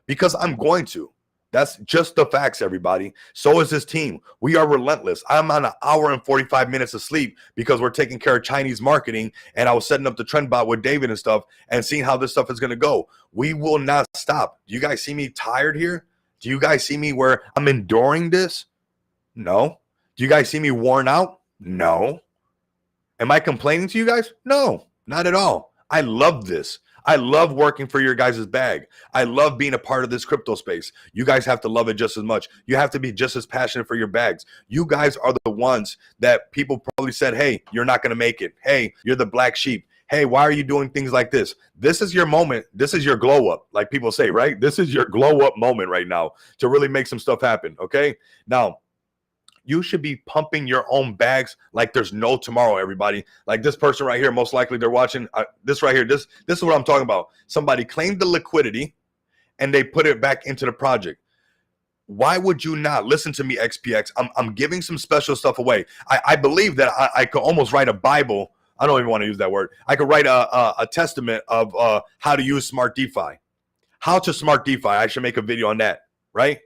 Because I'm going to. That's just the facts, everybody. So is this team. We are relentless. I'm on 1 hour and 45 minutes of sleep because we're taking care of Chinese marketing, and I was setting up the trend bot with David and stuff and seeing how this stuff is going to go. We will not stop. Do you guys see me tired here? Do you guys see me where I'm enduring this? No. Do you guys see me worn out? No. Am I complaining to you guys? No, not at all. I love this. I love working for your guys' bag. I love being a part of this crypto space. You guys have to love it just as much. You have to be just as passionate for your bags. You guys are the ones that people probably said, hey, you're not going to make it. Hey, you're the black sheep. Hey, why are you doing things like this? This is your moment. This is your glow up, like people say, right? This is your glow up moment right now to really make some stuff happen, okay? Now, you should be pumping your own bags like there's no tomorrow, everybody. Like this person right here, most likely they're watching this right here. This is what I'm talking about. Somebody claimed the liquidity and they put it back into the project. Why would you not listen to me, XPX? I'm giving some special stuff away. I believe that I could almost write a Bible. I don't even want to use that word. I could write a testament of how to use smart DeFi. How to smart DeFi. I should make a video on that, right?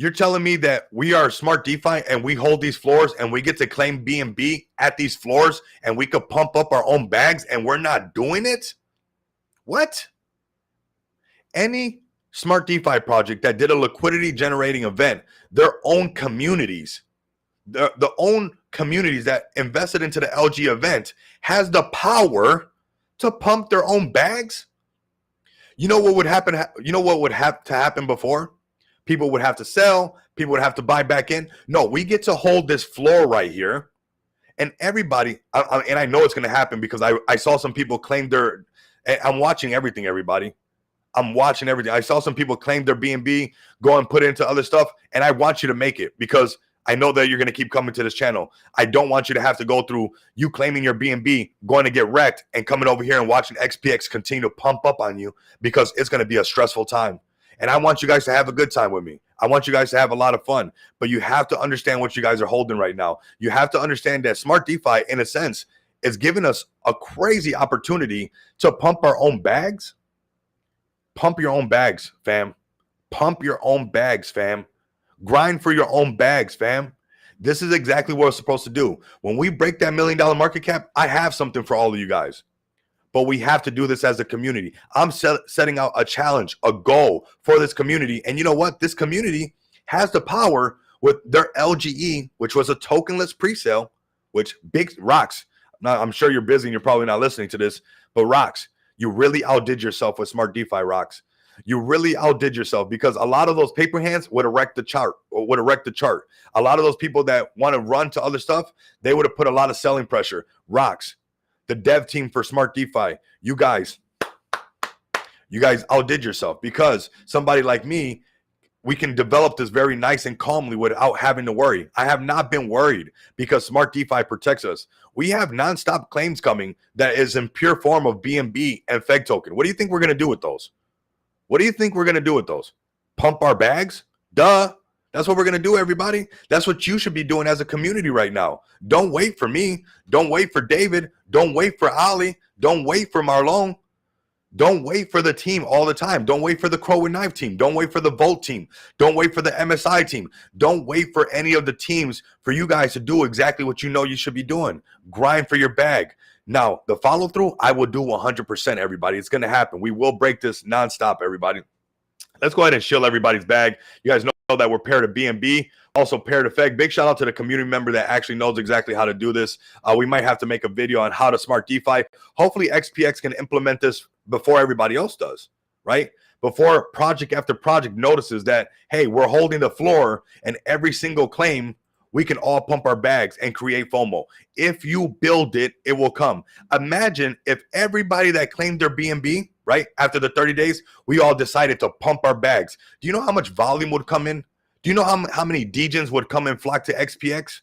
You're telling me that we are smart DeFi and we hold these floors and we get to claim BNB at these floors and we could pump up our own bags and we're not doing it? What? Any smart DeFi project that did a liquidity generating event, their own communities, the own communities that invested into the LG event has the power to pump their own bags. You know what would happen? You know what would have to happen before? People would have to sell. People would have to buy back in. No, we get to hold this floor right here. And everybody, and I know it's going to happen because I saw some people claim their, I'm watching everything, everybody. I'm watching everything. I saw some people claim their BNB, go and put it into other stuff. And I want you to make it because I know that you're going to keep coming to this channel. I don't want you to have to go through you claiming your BNB, going to get wrecked, and coming over here and watching XPX continue to pump up on you because it's going to be a stressful time. And I want you guys to have a good time with me. I want you guys to have a lot of fun. But you have to understand what you guys are holding right now. You have to understand that smart DeFi, in a sense, is giving us a crazy opportunity to pump our own bags. Pump your own bags, fam. Pump your own bags, fam. Grind for your own bags, fam. This is exactly what we're supposed to do. When we break that $1 million market cap, I have something for all of you guys. But we have to do this as a community. I'm setting out a challenge, a goal for this community. And you know what? This community has the power with their LGE, which was a tokenless presale, which big rocks. Now, I'm sure you're busy and you're probably not listening to this, but rocks, you really outdid yourself with smart DeFi, rocks. You really outdid yourself because a lot of those paper hands would have wrecked the chart. A lot of those people that want to run to other stuff, they would have put a lot of selling pressure. Rocks, the dev team for smart DeFi, you guys outdid yourself because somebody like me, we can develop this very nice and calmly without having to worry. I have not been worried because smart DeFi protects us. We have nonstop claims coming that is in pure form of BNB and FEG token. What do you think we're going to do with those? What do you think we're going to do with those? Pump our bags? Duh. That's what we're going to do, everybody. That's what you should be doing as a community right now. Don't wait for me. Don't wait for David. Don't wait for Ali. Don't wait for Marlon. Don't wait for the team all the time. Don't wait for the Crow and Knife team. Don't wait for the Volt team. Don't wait for the MSI team. Don't wait for any of the teams for you guys to do exactly what you know you should be doing. Grind for your bag. Now, the follow through, I will do 100%, everybody. It's going to happen. We will break this nonstop, everybody. Let's go ahead and shill everybody's bag. You guys know that we're paired to BNB, also paired to FEG. Big shout out to the community member that actually knows exactly how to do this. We might have to make a video on how to smart DeFi. Hopefully, XPX can implement this before everybody else does, right? Before project after project notices that, hey, we're holding the floor and every single claim, we can all pump our bags and create FOMO. If you build it, it will come. Imagine if everybody that claimed their BNB, right, after the 30 days, we all decided to pump our bags. Do you know how much volume would come in? Do you know how many degens would come and flock to XPX?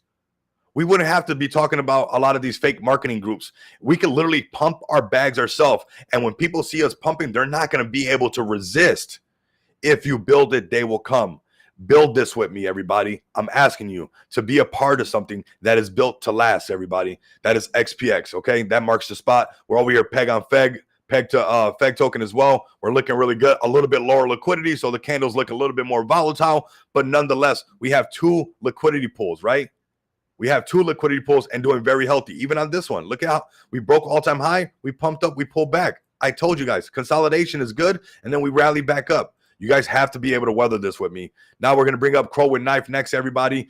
We wouldn't have to be talking about a lot of these fake marketing groups. We could literally pump our bags ourselves. And when people see us pumping, they're not going to be able to resist. If you build it, they will come. Build this with me, everybody. I'm asking you to be a part of something that is built to last, everybody. That is XPX, okay? That marks the spot. We're over here peg on FEG, peg to FEG token as well. We're looking really good. A little bit lower liquidity, so the candles look a little bit more volatile. But nonetheless, we have two liquidity pools, right? We have two liquidity pools and doing very healthy. Even on this one, look at how we broke all-time high. We pumped up. We pulled back. I told you guys, consolidation is good, and then we rally back up. You guys have to be able to weather this with me. Now we're going to bring up Crow with Knife next, everybody.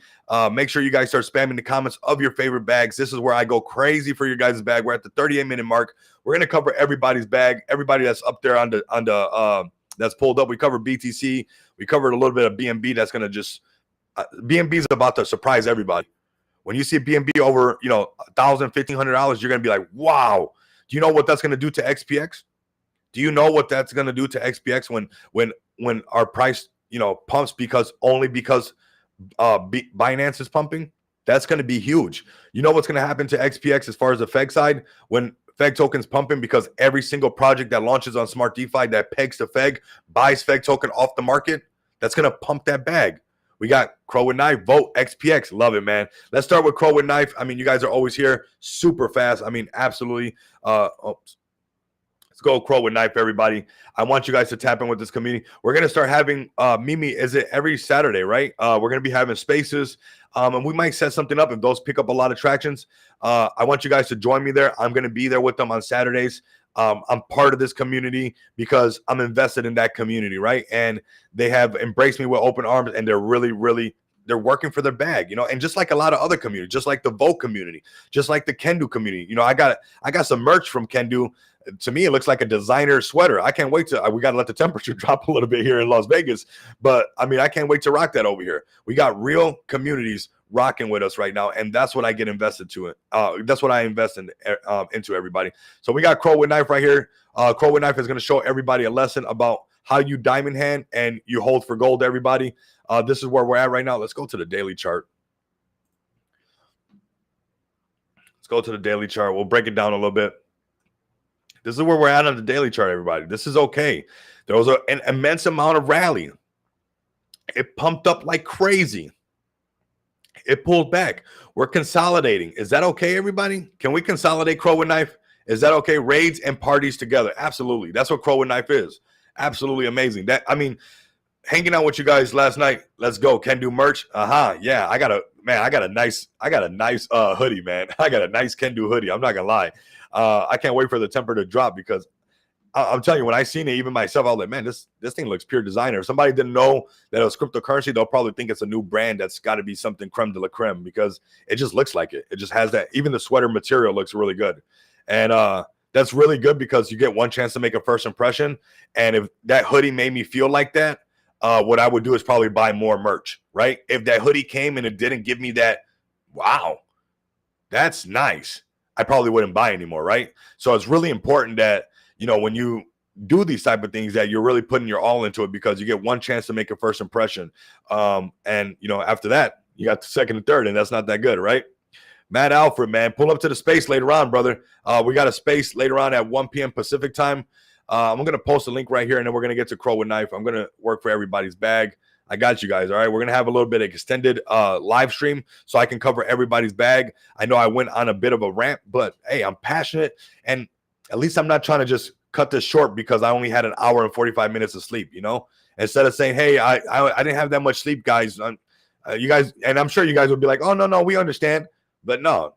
Make sure you guys start spamming the comments of your favorite bags. This is where I go crazy for your guys' bag. We're at the 38-minute mark. We're going to cover everybody's bag, everybody that's up there on the that's pulled up. We covered BTC. We covered a little bit of BNB. That's going to just BNB is about to surprise everybody. When you see BNB over, $1,000, $1,500, you're going to be like, wow. Do you know what that's going to do to XPX? Do you know what that's going to do to XPX when our price, pumps because Binance is pumping? That's going to be huge. You know what's going to happen to XPX as far as the FEG side when FEG token's pumping, because every single project that launches on smart DeFi that pegs to FEG buys FEG token off the market. That's going to pump that bag. We got Crow with Knife, Vote, XPX. Love it, man. Let's start with Crow with Knife. I mean, you guys are always here super fast. I mean, absolutely. Let's go Crow with Knife, everybody. I want you guys to tap in with this community. We're going to start having, Mimi, is it every Saturday, right? We're going to be having spaces, and we might set something up if those pick up a lot of tractions. I want you guys to join me there. I'm going to be there with them on Saturdays. I'm part of this community because I'm invested in that community, right? And they have embraced me with open arms, and they're really they're working for their bag, you know, and just like a lot of other communities, just like the Vote community, just like the Kendu community. You know, I got some merch from Kendu. To me, it looks like a designer sweater. I can't wait to, we got to let the temperature drop a little bit here in Las Vegas. But I mean, I can't wait to rock that over here. We got real communities rocking with us right now. And that's what I get invested to it. That's what I invest into everybody. So we got Crow with Knife right here. Crow with Knife is going to show everybody a lesson about how you diamond hand and you hold for gold, everybody. This is where we're at right now. Let's go to the daily chart. Let's go to the daily chart. We'll break it down a little bit. This is where we're at on the daily chart, everybody. This is okay. There was an immense amount of rally. It pumped up like crazy. It pulled back. We're consolidating. Is that okay, everybody? Can we consolidate Crow with Knife? Is that okay? Raids and parties together. Absolutely. That's what Crow with Knife is. Absolutely amazing. That, I mean, hanging out with you guys last night. Let's go. Can do merch. Yeah. I got a nice hoodie, man. I got a nice Can Do hoodie. I'm not gonna lie. I can't wait for the temper to drop because I'm telling you, when I seen it, even myself, I was like, man, this thing looks pure designer. If somebody didn't know that it was cryptocurrency, they'll probably think it's a new brand that's got to be something creme de la creme because it just looks like it. It just has that. Even the sweater material looks really good. And that's really good because you get one chance to make a first impression. And if that hoodie made me feel like that, what I would do is probably buy more merch, right? If that hoodie came and it didn't give me that, wow, that's nice, I probably wouldn't buy anymore, right? So it's really important that, you know, when you do these type of things, that you're really putting your all into it because you get one chance to make a first impression. And, you know, after that, you got the second and third, and that's not that good, right? Matt Alfred, man, pull up to the space later on, brother. We got a space later on at 1 p.m. Pacific time. I'm going to post a link right here, and then we're going to get to Crow with Knife. I'm going to work for everybody's bag. I got you guys, all right? We're going to have a little bit of extended live stream so I can cover everybody's bag. I know I went on a bit of a rant, but, hey, I'm passionate, and at least I'm not trying to just cut this short because I only had an hour and 45 minutes of sleep, you know? Instead of saying, hey, I didn't have that much sleep, guys. You guys, and I'm sure you guys would be like, oh, no, we understand. But no,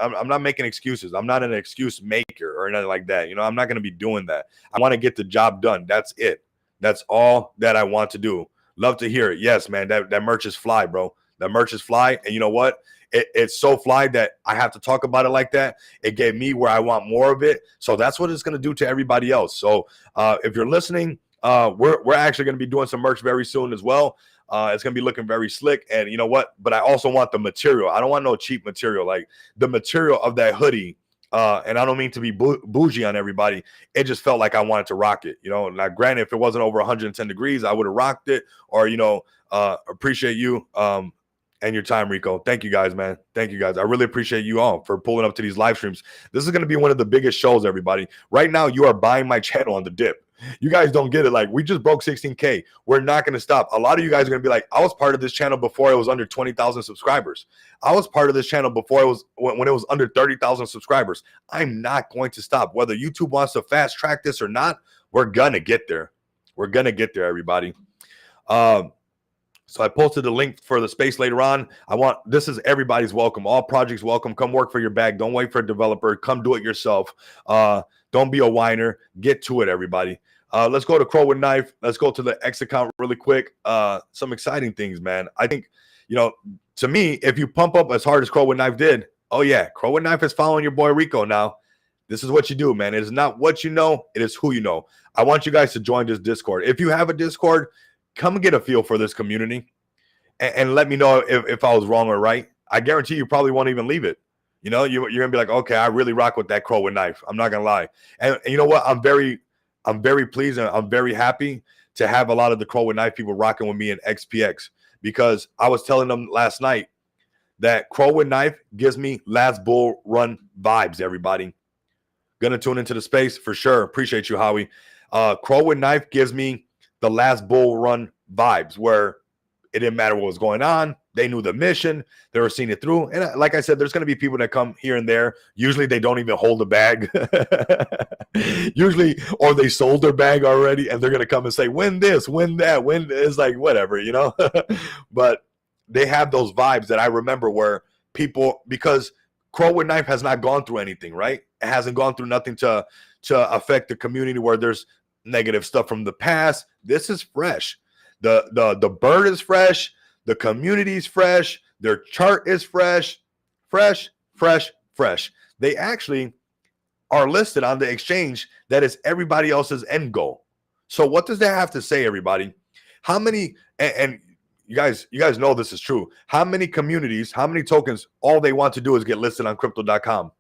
I'm not making excuses. I'm not an excuse maker or anything like that. You know, I'm not going to be doing that. I want to get the job done. That's it. That's all that I want to do. Love to hear it. Yes, man, that merch is fly, bro. That merch is fly. And you know what? It's so fly that I have to talk about it like that. It gave me where I want more of it. So that's what it's going to do to everybody else. So if you're listening, we're actually going to be doing some merch very soon as well. It's going to be looking very slick. And you know what? But I also want the material. I don't want no cheap material. Like the material of that hoodie. And I don't mean to be bougie on everybody. It just felt like I wanted to rock it. You know, now granted, if it wasn't over 110 degrees, I would have rocked it. Or, you know, appreciate you and your time, Rico. Thank you guys, man. Thank you guys. I really appreciate you all for pulling up to these live streams. This is going to be one of the biggest shows, everybody. Right now, you are buying my channel on the dip. You guys don't get it. Like, we just broke 16K. We're not going to stop. A lot of you guys are going to be like, I was part of this channel before it was under 20,000 subscribers. I was part of this channel before it was when it was under 30,000 subscribers. I'm not going to stop. Whether YouTube wants to fast track this or not, we're going to get there. We're going to get there, everybody. So I posted the link for the space later on. This is everybody's welcome. All projects welcome. Come work for your bag. Don't wait for a developer. Come do it yourself. Don't be a whiner. Get to it, everybody. Let's go to Crow with Knife. Let's go to the X account really quick. Some exciting things, man. I think, you know, to me, if you pump up as hard as Crow with Knife did, oh yeah, Crow with Knife is following your boy Rico now. This is what you do, man. It is not what you know. It is who you know. I want you guys to join this Discord. If you have a Discord, come and get a feel for this community and let me know if I was wrong or right. I guarantee you probably won't even leave it. You know, you're going to be like, okay, I really rock with that Crow with Knife. I'm not going to lie. And you know what? I'm very pleased and I'm very happy to have a lot of the Crow with Knife people rocking with me in XPX because I was telling them last night that Crow with Knife gives me last bull run vibes, everybody. Going to tune into the space for sure. Appreciate you, Howie. Crow with Knife gives me the last bull run vibes where it didn't matter what was going on. They knew the mission. They were seeing it through. And like I said, there's going to be people that come here and there. Usually they don't even hold a bag. Usually, or they sold their bag already and they're going to come and say, win this, win that, win. It's like, whatever, you know. But they have those vibes that I remember where people, because Crow with Knife has not gone through anything, right? It hasn't gone through nothing to affect the community where there's negative stuff from the past. This is fresh. The bird is fresh. The community's fresh. Their chart is fresh. Fresh. They actually are listed on the exchange that is everybody else's end goal. So what does that have to say, everybody? How many, and you guys know this is true. How many communities, how many tokens, all they want to do is get listed on crypto.com?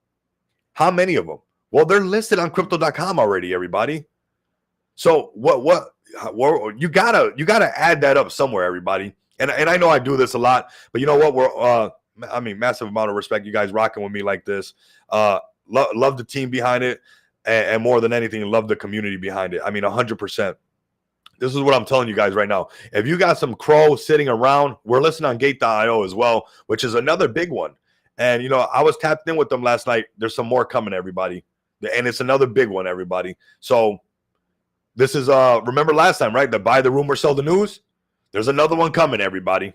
How many of them? Well, they're listed on crypto.com already, everybody. So what you gotta add that up somewhere, everybody. And I know I do this a lot, but you know what? We're massive amount of respect. You guys rocking with me like this. Love the team behind it, and more than anything, love the community behind it. I mean, 100%. This is what I'm telling you guys right now. If you got some Crow sitting around, we're listening on Gate.io as well, which is another big one. And you know, I was tapped in with them last night. There's some more coming, everybody, and it's another big one, everybody. So this is remember last time, right? The buy the rumor, sell the news. There's another one coming, everybody.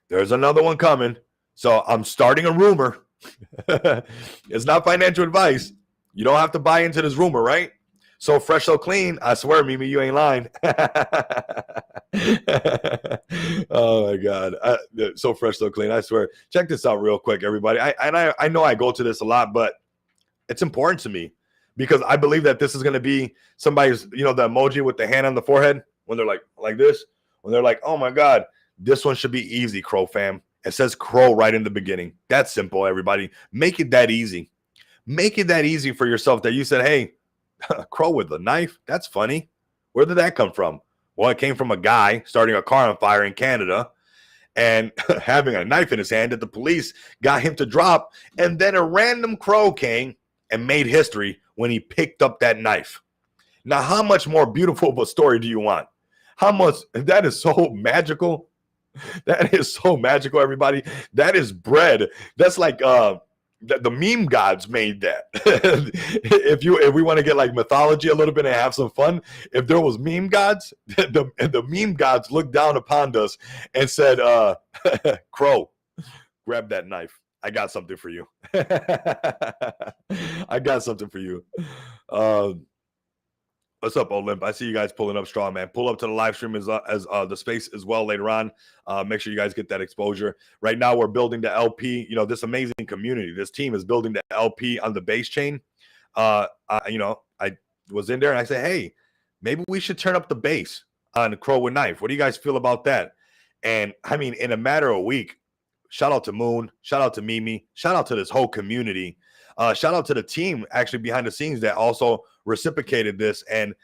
There's another one coming. So I'm starting a rumor. It's not financial advice. You don't have to buy into this rumor, right? So fresh, so clean. I swear, Mimi, you ain't lying. Oh my God. So fresh, so clean. I swear. Check this out real quick, everybody. I know I go to this a lot, but it's important to me because I believe that this is going to be somebody's, you know, the emoji with the hand on the forehead when they're like this. When they're like, oh my God, this one should be easy, Crow fam. It says Crow right in the beginning. That's simple, everybody. Make it that easy. Make it that easy for yourself that you said, hey, Crow with a knife? That's funny. Where did that come from? Well, it came from a guy starting a car on fire in Canada and having a knife in his hand that the police got him to drop. And then a random Crow came and made history when he picked up that knife. Now, how much more beautiful of a story do you want? How much? That is so magical. That is so magical, everybody. That is bread. That's like the meme gods made that. if we want to get like mythology a little bit and have some fun, if there was meme gods, the meme gods looked down upon us and said, Crow, grab that knife. I got something for you. I got something for you. What's up, Olymp? I see you guys pulling up strong, man. Pull up to the live stream as the space as well later on. Make sure you guys get that exposure. Right now, we're building the LP. You know, this amazing community. This team is building the LP on the base chain. I was in there and I said, hey, maybe we should turn up the base on Crow with Knife. What do you guys feel about that? And I mean, in a matter of a week, shout out to Moon, shout out to Mimi, shout out to this whole community. Shout out to the team actually behind the scenes that also reciprocated this. And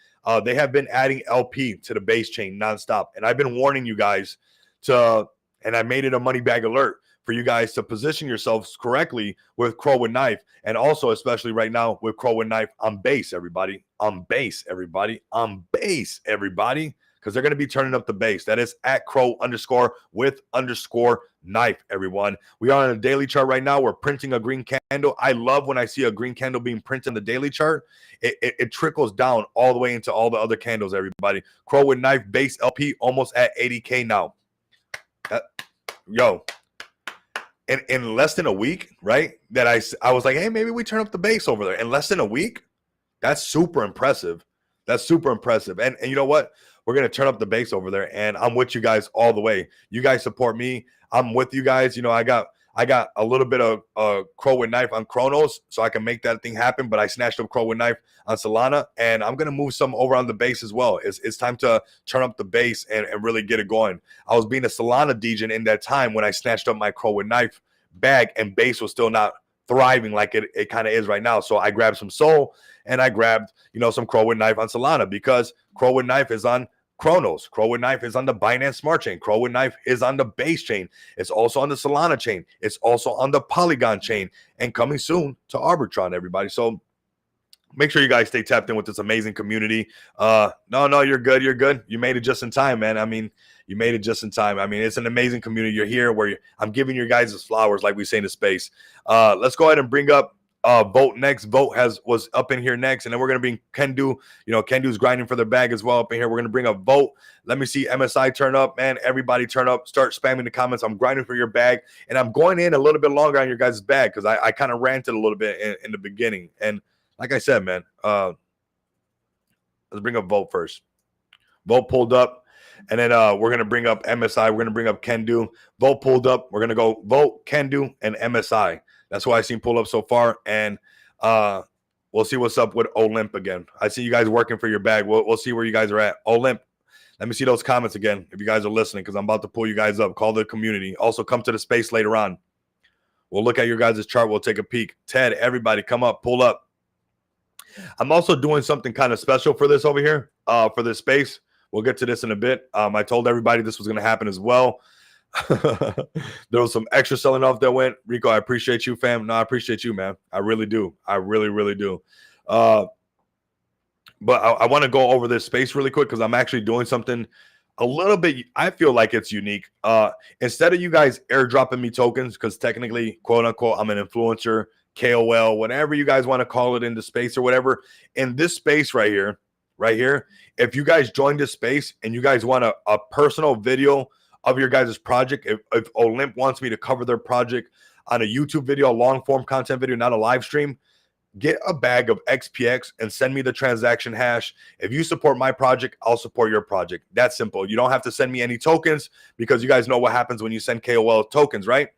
they have been adding LP to the base chain nonstop. And I've been warning you guys and I made it a money bag alert for you guys to position yourselves correctly with Crow with Knife. And also, especially right now with Crow with Knife on base, everybody. On base, everybody. On base, everybody. Because they're going to be turning up the base. That is at Crow_with_knife, everyone. We are on a daily chart right now. We're printing a green candle. I love when I see a green candle being printed in the daily chart. It trickles down all the way into all the other candles, everybody. Crow with Knife base LP almost at 80K now. Yo. In less than a week, right? That I was like, hey, maybe we turn up the base over there. In less than a week? That's super impressive. That's super impressive. And you know what? We're going to turn up the base over there, and I'm with you guys all the way. You guys support me. I'm with you guys. You know, I got a little bit of Crow with Knife on Chronos, so I can make that thing happen, but I snatched up Crow with Knife on Solana, and I'm going to move some over on the base as well. It's time to turn up the base and really get it going. I was being a Solana degen in that time when I snatched up my Crow with Knife bag, and base was still not thriving like it kind of is right now. So I grabbed some Sol, and I grabbed, you know, some Crow with Knife on Solana because Crow with Knife is on Chronos. Crow with Knife is on the Binance Smart Chain. Crow with Knife is on the base chain. It's also on the Solana chain. It's also on the Polygon chain, and coming soon to Arbitron, everybody. So make sure you guys stay tapped in with this amazing community. No, you're good. You're good. You made it just in time, man. I mean, You made it just in time. I mean, it's an amazing community. You're here where I'm giving your guys flowers, like we say in the space. Let's go ahead and bring up Vote next. Vote was up in here next, and then we're gonna bring Kendu. Kendu's grinding for their bag as well up in here. We're gonna bring up Vote. Let me see MSI turn up, man. Everybody turn up. Start spamming the comments. I'm grinding for your bag, and I'm going in a little bit longer on your guys' bag because I kind of ranted a little bit in the beginning. And like I said, man, let's bring up Vote first. Vote pulled up. And then we're going to bring up MSI. We're going to bring up Kendu. Vote pulled up. We're going to go Vote, Kendu, and MSI. That's what I've seen pull up so far. And we'll see what's up with Olymp again. I see you guys working for your bag. We'll see where you guys are at. Olymp, let me see those comments again if you guys are listening because I'm about to pull you guys up. Call the community. Also, come to the space later on. We'll look at your guys' chart. We'll take a peek. Ted, everybody, come up. Pull up. I'm also doing something kind of special for this over here, for this space. We'll get to this in a bit. I told everybody this was going to happen as well. There was some extra selling off that went. Rico, I appreciate you, fam. No, I appreciate you, man. I really do. I really, really do. But I want to go over this space really quick because I'm actually doing something a little bit. I feel like it's unique. Instead of you guys airdropping me tokens, because technically, quote unquote, I'm an influencer, KOL, whatever you guys want to call it in the space or whatever. In this space right here, if you guys join this space and you guys want a personal video of your guys' project, if Olymp wants me to cover their project on a YouTube video, a long form content video, not a live stream, get a bag of XPX and send me the transaction hash. If you support my project, I'll support your project. That's simple. You don't have to send me any tokens because you guys know what happens when you send KOL tokens, right?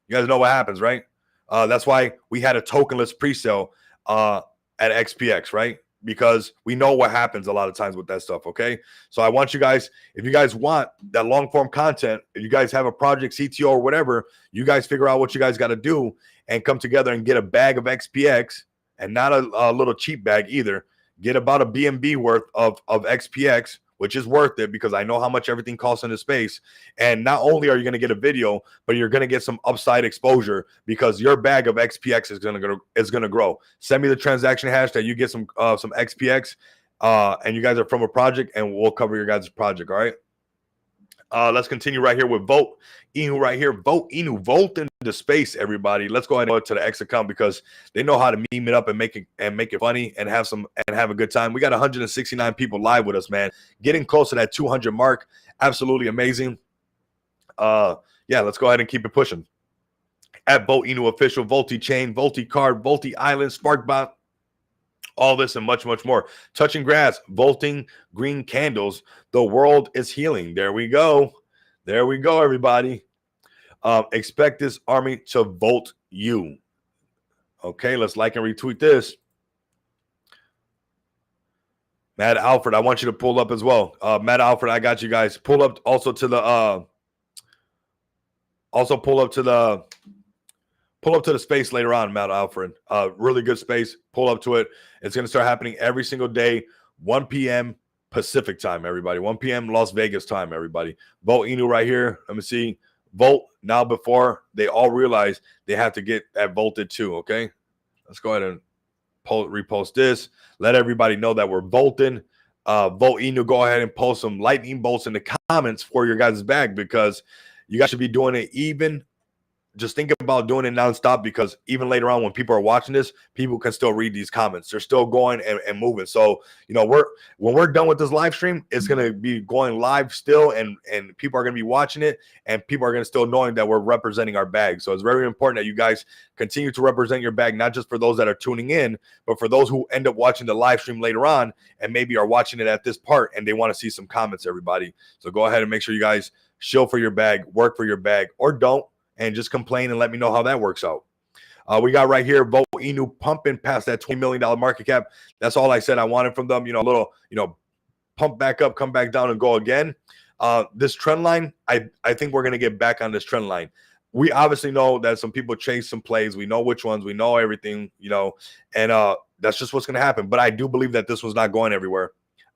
You guys know what happens, right? That's why we had a tokenless pre-sale at XPX, right? Because we know what happens a lot of times with that stuff, okay? So I want you guys, if you guys want that long-form content, if you guys have a project, CTO or whatever, you guys figure out what you guys got to do and come together and get a bag of XPX and not a little cheap bag either. Get about a BNB worth of XPX, which is worth it because I know how much everything costs in the space. And not only are you going to get a video, but you're going to get some upside exposure because your bag of XPX is going to grow. Send me the transaction hash that you get some XPX, and you guys are from a project, and we'll cover your guys' project. All right. Let's continue right here with Vote Inu right here. Vote Inu, Vote into space, everybody. Let's go ahead and go to the X account because they know how to meme it up and make it funny and have a good time. We got 169 people live with us, man. Getting close to that 200 mark. Absolutely amazing. Yeah, let's go ahead and keep it pushing. At Vote Inu official, Volti chain, Volti card, Volti island, Sparkbot. All this and much, much more. Touching grass, vaulting green candles. The world is healing. There we go. There we go, everybody. Expect this army to vote you. Okay, let's like and retweet this. Matt Alfred, I want you to pull up as well. Matt Alfred, I got you guys. Pull up also to the pull up to the space later on, Matt Alfred. Really good space. Pull up to it. It's going to start happening every single day, 1 p.m. Pacific time, everybody. 1 p.m. Las Vegas time, everybody. Vote Inu right here. Let me see. Vote now before they all realize they have to get that voted too, okay? Let's go ahead and repost this. Let everybody know that we're voting. Vote Inu. Go ahead and post some lightning bolts in the comments for your guys' bag because you guys should be doing it even. Just think about doing it nonstop because even later on when people are watching this, people can still read these comments. They're still going and moving. So, when we're done with this live stream, it's going to be going live still and people are going to be watching it and people are going to still knowing that we're representing our bag. So it's very important that you guys continue to represent your bag, not just for those that are tuning in, but for those who end up watching the live stream later on and maybe are watching it at this part and they want to see some comments, everybody. So go ahead and make sure you guys shill for your bag, work for your bag, or don't. And just complain and let me know how that works out. We got right here, Vote Inu pumping past that $20 million market cap. That's all I said I wanted from them. A little, pump back up, come back down and go again. This trend line, I think we're going to get back on this trend line. We obviously know that some people chase some plays. We know which ones. We know everything, and that's just what's going to happen. But I do believe that this one's not going everywhere.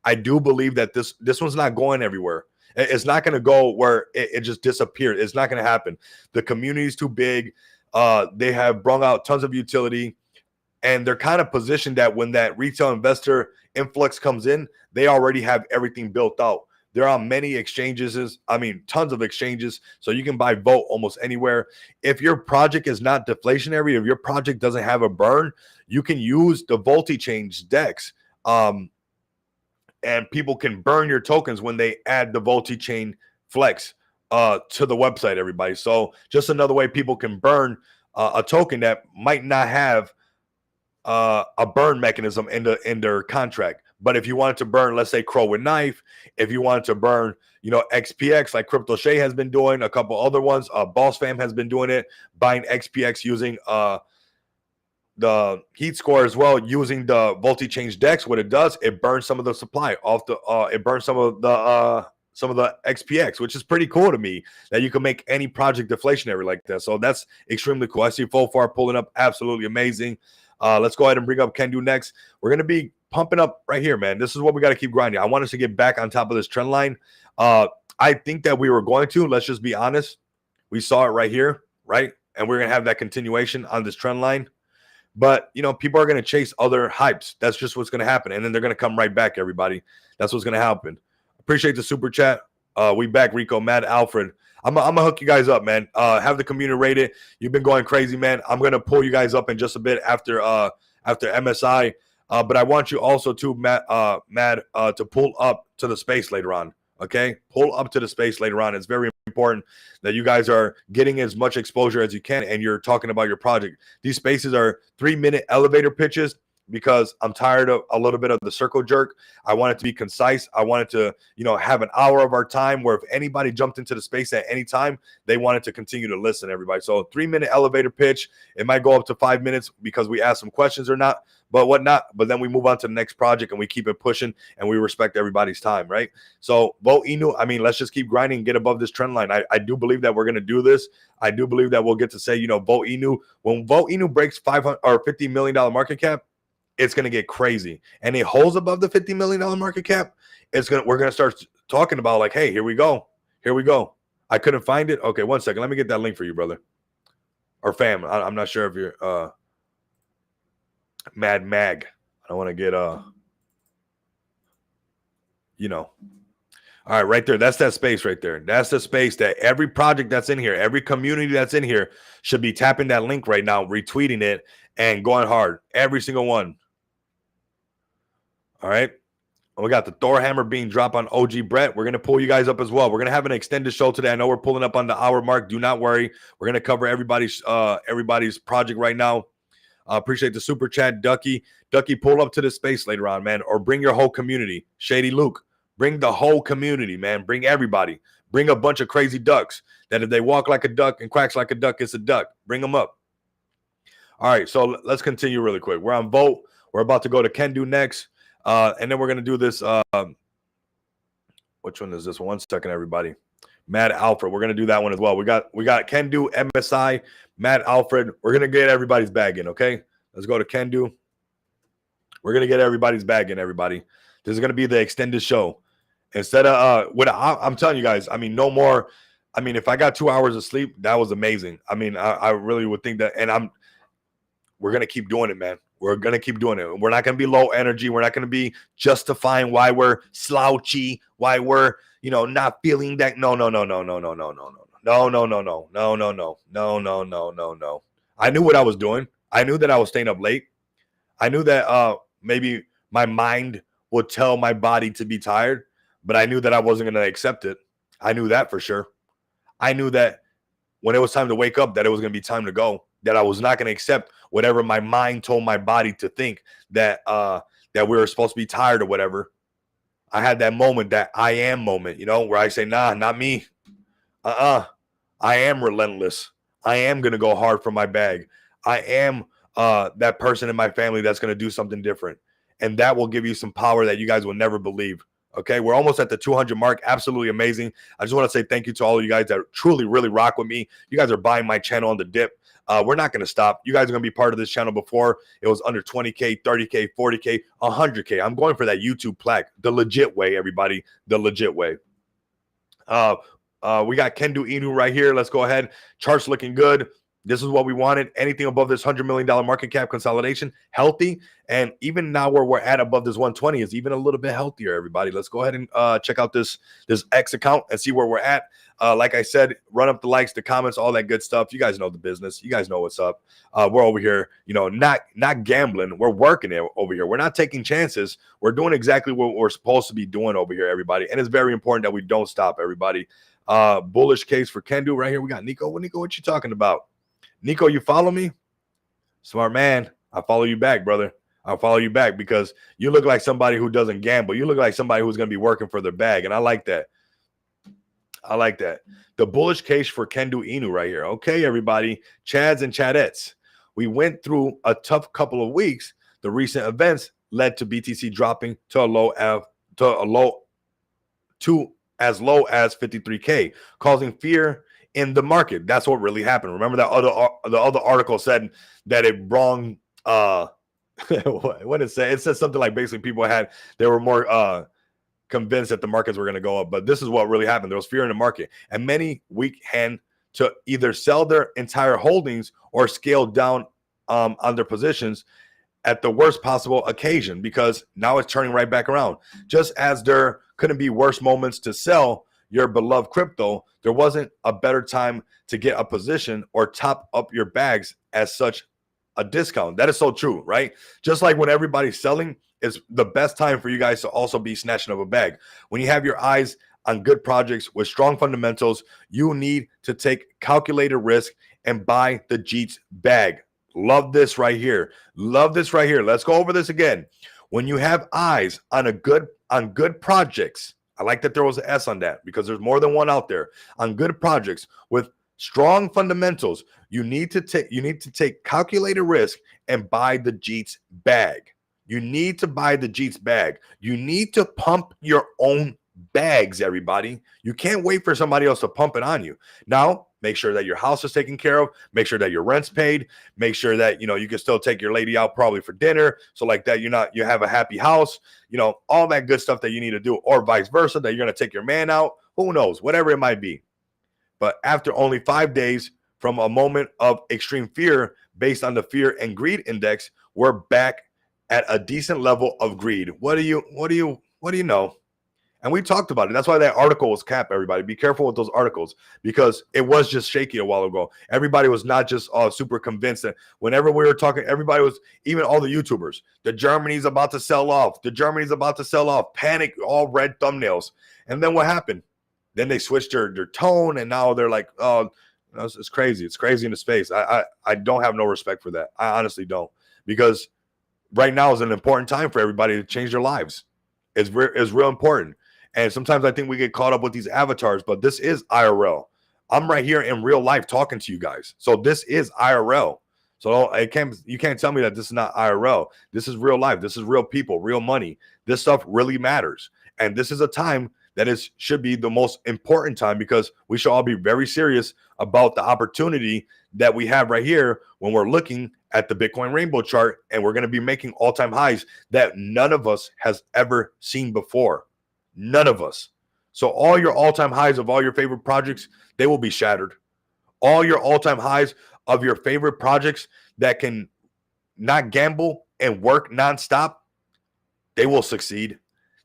I do believe that this one's not going everywhere. It's not going to go where it just disappeared. It's not going to happen. The community is too big. They have brung out tons of utility, and they're kind of positioned that when that retail investor influx comes in, they already have everything built out. They're on many exchanges. I mean, tons of exchanges. So you can buy Volt almost anywhere. If your project is not deflationary, if your project doesn't have a burn, you can use the VoltiChange DEX. And people can burn your tokens when they add the VoltiChain Flex to the website, everybody. So just another way people can burn a token that might not have a burn mechanism in their contract. But if you wanted to burn, let's say Crow with Knife, if you wanted to burn, XPX like Crypto Shay has been doing, a couple other ones, Boss Fam has been doing it, buying XPX using the heat score as well, using the VoltiChange DEX. What it does, it burns some of the supply off the it burns some of the XPX, which is pretty cool to me, that you can make any project deflationary like that. So that's extremely cool. I see Fofar pulling up, absolutely amazing. Let's go ahead and bring up Kendu next. We're gonna be pumping up right here, man. This is what we got to keep grinding. I want us to get back on top of this trend line. I think that we were going to, let's just be honest, we saw it right here, right? And we're gonna have that continuation on this trend line. But, people are going to chase other hypes. That's just what's going to happen. And then they're going to come right back, everybody. That's what's going to happen. Appreciate the super chat. We back, Rico, Mad Alfred. I'm going to hook you guys up, man. Have the community rate it. You've been going crazy, man. I'm going to pull you guys up in just a bit after MSI. But I want you also to, Matt, to pull up to the space later on. Okay? Pull up to the space later on. It's very important that you guys are getting as much exposure as you can and you're talking about your project. These spaces are 3-minute elevator pitches because I'm tired of a little bit of the circle jerk. I want it to be concise. I want it to, have an hour of our time where if anybody jumped into the space at any time, they wanted to continue to listen, everybody. So 3-minute elevator pitch. It might go up to 5 minutes because we ask some questions or not, but whatnot. But then we move on to the next project and we keep it pushing and we respect everybody's time, right? So Vote Inu, let's just keep grinding and get above this trend line. I do believe that we're going to do this. I do believe that we'll get to say, Vote Inu. When Vote Inu breaks $500 or $50 million market cap, it's going to get crazy. And it holds above the $50 million market cap, we're going to start talking about like, hey, here we go. Here we go. I couldn't find it. Okay, one second. Let me get that link for you, brother. Or fam. I'm not sure if you're Mad Mag. I don't want to get All right, right there. That's that space right there. That's the space that every project that's in here, every community that's in here should be tapping that link right now, retweeting it, and going hard. Every single one. All right. And we got the Thor hammer being dropped on OG Brett. We're going to pull you guys up as well. We're going to have an extended show today. I know we're pulling up on the hour mark. Do not worry. We're going to cover everybody's project right now. Appreciate the super chat, Ducky. Ducky, pull up to the space later on, man, or bring your whole community. Shady Luke, bring the whole community, man. Bring everybody. Bring a bunch of crazy ducks that if they walk like a duck and quacks like a duck, it's a duck. Bring them up. All right, so let's continue really quick. We're on Vote. We're about to go to Kendu next. And then we're going to do this. Which one is this one? 1 second, everybody. Mad Alfred. We're going to do that one as well. We got Kendu, MSI, Mad Alfred. We're going to get everybody's bag in, okay? Let's go to Kendu. We're going to get everybody's bag in, everybody. This is going to be the extended show. Instead of, I'm telling you guys, no more. If I got 2 hours of sleep, that was amazing. I really would think that. And we're going to keep doing it, man. We're going to keep doing it. We're not going to be low energy. We're not going to be justifying why we're slouchy, why we're, not feeling that. No. I knew what I was doing. I knew that I was staying up late. I knew that maybe my mind would tell my body to be tired, but I knew that I wasn't going to accept it. I knew that for sure. I knew that when it was time to wake up, that it was going to be time to go, that I was not going to accept whatever my mind told my body to think, that we were supposed to be tired or whatever. I had that moment, that I am moment, where I say, nah, not me. I am relentless. I am going to go hard for my bag. I am that person in my family that's going to do something different. And that will give you some power that you guys will never believe. Okay, we're almost at the 200 mark. Absolutely amazing. I just want to say thank you to all of you guys that truly, really rock with me. You guys are buying my channel on the dip. We're not going to stop. You guys are going to be part of this channel before. It was under 20K, 30K, 40K, 100K. I'm going for that YouTube plaque. The legit way, everybody. The legit way. We got Kendu Inu right here. Let's go ahead. Chart's looking good. This is what we wanted. Anything above this $100 million market cap consolidation, healthy. And even now where we're at above this 120 is even a little bit healthier, everybody. Let's go ahead and check out this X account and see where we're at. Like I said, run up the likes, the comments, all that good stuff. You guys know the business. You guys know what's up. We're over here, not gambling. We're working it over here. We're not taking chances. We're doing exactly what we're supposed to be doing over here, everybody. And it's very important that we don't stop, everybody. Bullish case for Kendu right here. We got Nico. Nico, what you talking about? Nico, you follow me? Smart man. I follow you back, brother. I'll follow you back because you look like somebody who doesn't gamble. You look like somebody who's going to be working for their bag, and I like that. I like that. The bullish case for Kendu Inu right here. Okay, everybody, Chads and Chadettes. We went through a tough couple of weeks. The recent events led to BTC dropping to as low as 53K, causing fear in the market. That's what really happened. Remember that the other article said that it wrong. What did it say? It said something like basically they were more convinced that the markets were going to go up, but this is what really happened. There was fear in the market, and many weak hand to either sell their entire holdings or scale down on their positions at the worst possible occasion, because now it's turning right back around. Just as there couldn't be worse moments to sell your beloved crypto, there wasn't a better time to get a position or top up your bags as such a discount. That is so true, right? Just like when everybody's selling, is the best time for you guys to also be snatching up a bag. When you have your eyes on good projects with strong fundamentals, you need to take calculated risk and buy the Jeets bag. Love this right here. Love this right here. Let's go over this again. When you have eyes on good projects, I like that there was an S on that because there's more than one out there. On good projects with strong fundamentals, you need to take calculated risk and buy the Jeets bag. You need to buy the Jeets bag. You need to pump your own bags, everybody. You can't wait for somebody else to pump it on you. Now, make sure that your house is taken care of. Make sure that your rent's paid. Make sure that, you can still take your lady out probably for dinner. So like that, you have a happy house, all that good stuff that you need to do, or vice versa, that you're going to take your man out. Who knows? Whatever it might be. But after only 5 days from a moment of extreme fear based on the fear and greed index, we're back at a decent level of greed. What do you know? And we talked about it. That's why that article was capped, everybody. Be careful with those articles because it was just shaky a while ago. Everybody was not just super convinced that whenever we were talking, everybody was, even all the YouTubers, the Germany's about to sell off. The Germany's about to sell off. Panic, all red thumbnails. And then what happened? Then they switched their tone, and now they're like, oh, it's crazy. It's crazy in the space. I don't have no respect for that. I honestly don't, because right now is an important time for everybody to change their lives. It's real important. And sometimes I think we get caught up with these avatars, but this is IRL. I'm right here in real life talking to you guys. So this is IRL. So you can't tell me that this is not IRL. This is real life. This is real people, real money. This stuff really matters. And this is a time that should be the most important time, because we should all be very serious about the opportunity that we have right here when we're looking at the Bitcoin rainbow chart, and we're going to be making all-time highs that none of us has ever seen before. None of us. So all your all-time highs of all your favorite projects, they will be shattered. All your all-time highs of your favorite projects that can not gamble and work nonstop, they will succeed.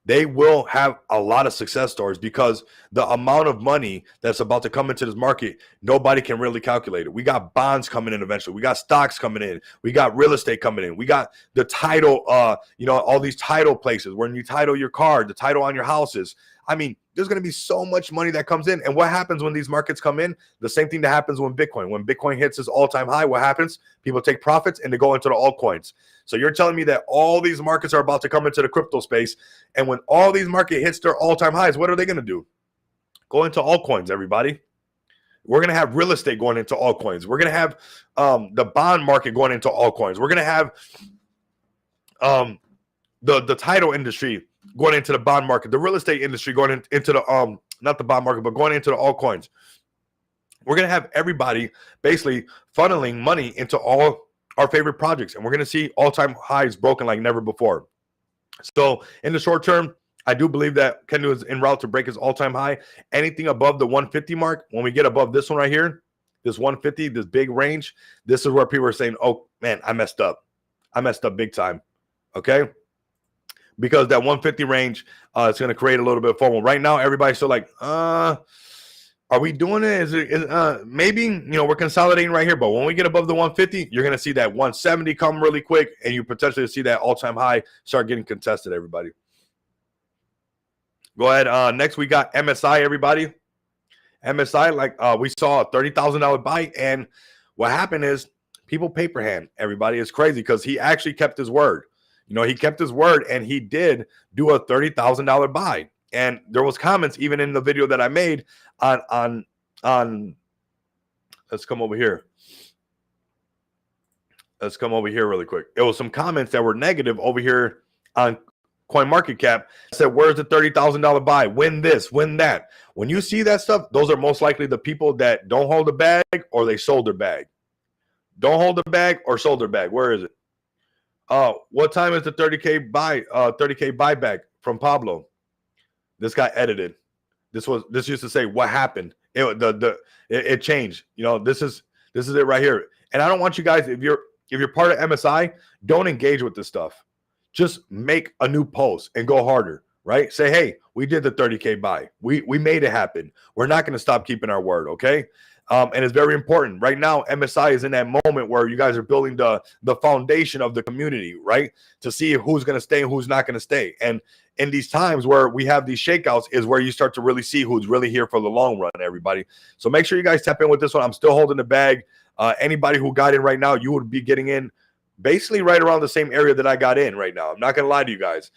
They will have a lot of success stories, because the amount of money that's about to come into this market, nobody can really calculate it. We got bonds coming in eventually. We got stocks coming in. We got real estate coming in. We got the title, all these title places when you title your car, the title on your houses. I mean, there's going to be so much money that comes in. And what happens when these markets come in? The same thing that happens when Bitcoin hits its all-time high. What happens? People take profits and they go into the altcoins. So you're telling me that all these markets are about to come into the crypto space, and when all these market hits their all-time highs, what are they going to do? Go into altcoins, everybody. We're going to have real estate going into altcoins. We're going to have the bond market going into altcoins. We're going to have the title industry going into the bond market, the real estate industry going into the not the bond market, but going into the altcoins. We're going to have everybody basically funneling money into all our favorite projects, and we're going to see all-time highs broken like never before. So in the short term, I do believe that Kendu is en route to break his all-time high. Anything above the 150 mark, when we get above this one right here, this 150, this big range, this is where people are saying, oh, man, I messed up. I messed up big time, okay? Because that 150 range, it's going to create a little bit of FOMO. Right now, everybody's still like, are we doing it? Maybe, we're consolidating right here. But when we get above the 150, you're going to see that 170 come really quick, and you potentially see that all-time high start getting contested, everybody. Go ahead. Next, we got MSI, everybody. MSI, like we saw a $30,000 buy, and what happened is people paper hand. Everybody is crazy because he actually kept his word. He kept his word, and he did do a $30,000 buy. And there was comments even in the video that I made on. Let's come over here. Let's come over here really quick. It was some comments that were negative over here on CoinMarketCap. I said, where's the $30,000 buy? Win this, win that. When you see that stuff, those are most likely the people that don't hold the bag or they sold their bag. Don't hold the bag or sold their bag. Where is it? What time is the 30K buyback from Pablo? This got edited. This used to say what happened. It changed. This is it right here. And I don't want you guys, if you're part of MSI, don't engage with this stuff. Just make a new post and go harder, right? Say, hey, we did the 30K buy. We made it happen. We're not going to stop keeping our word, okay? And it's very important. Right now, MSI is in that moment where you guys are building the foundation of the community, right? To see who's going to stay and who's not going to stay. And in these times where we have these shakeouts is where you start to really see who's really here for the long run, everybody. So make sure you guys tap in with this one. I'm still holding the bag. Anybody who got in right now, you would be getting in basically right around the same area that I got in right now. I'm not going to lie to you guys.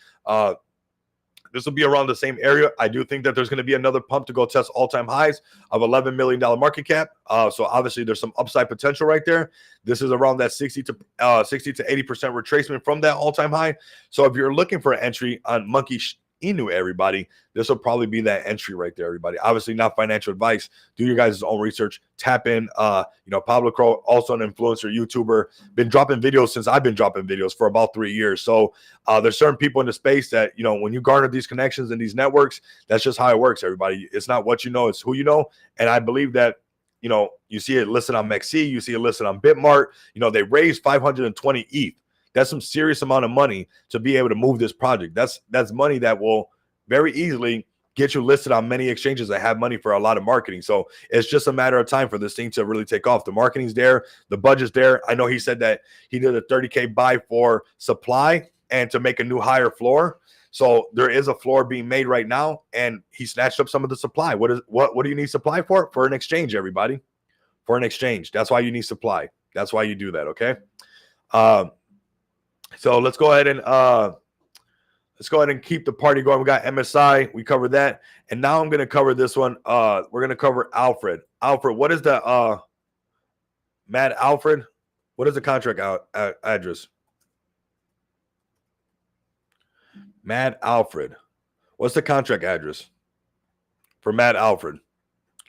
This will be around the same area. I do think that there's going to be another pump to go test all-time highs of $11 million market cap. So obviously there's some upside potential right there. This is around that 60 to 80% retracement from that all-time high. So if you're looking for an entry on Monkey Inu, everybody, this will probably be that entry right there, everybody. Obviously not financial advice. Do your guys' own research. Tap in. Pablo Crow, also an influencer, YouTuber, been dropping videos since I've been dropping videos for about 3 years. So there's certain people in the space that, when you garner these connections and these networks, that's just how it works, everybody. It's not what you know, it's who you know. And I believe that, you see it listed on MEXC, you see it listed on Bitmart. They raised 520 ETH. That's some serious amount of money to be able to move this project. That's money that will very easily get you listed on many exchanges that have money for a lot of marketing. So it's just a matter of time for this thing to really take off. The marketing's there, the budget's there. I know he said that he did a 30K buy for supply and to make a new higher floor. So there is a floor being made right now, and he snatched up some of the supply. What do you need supply for? For an exchange, everybody. For an exchange. That's why you need supply. That's why you do that, okay? So let's go ahead and keep the party going. We got MSI. We covered that. And now I'm going to cover this one. We're going to cover Alfred. Alfred, what is the Mad Alfred? What is the contract address? Mad Alfred. What's the contract address for Mad Alfred?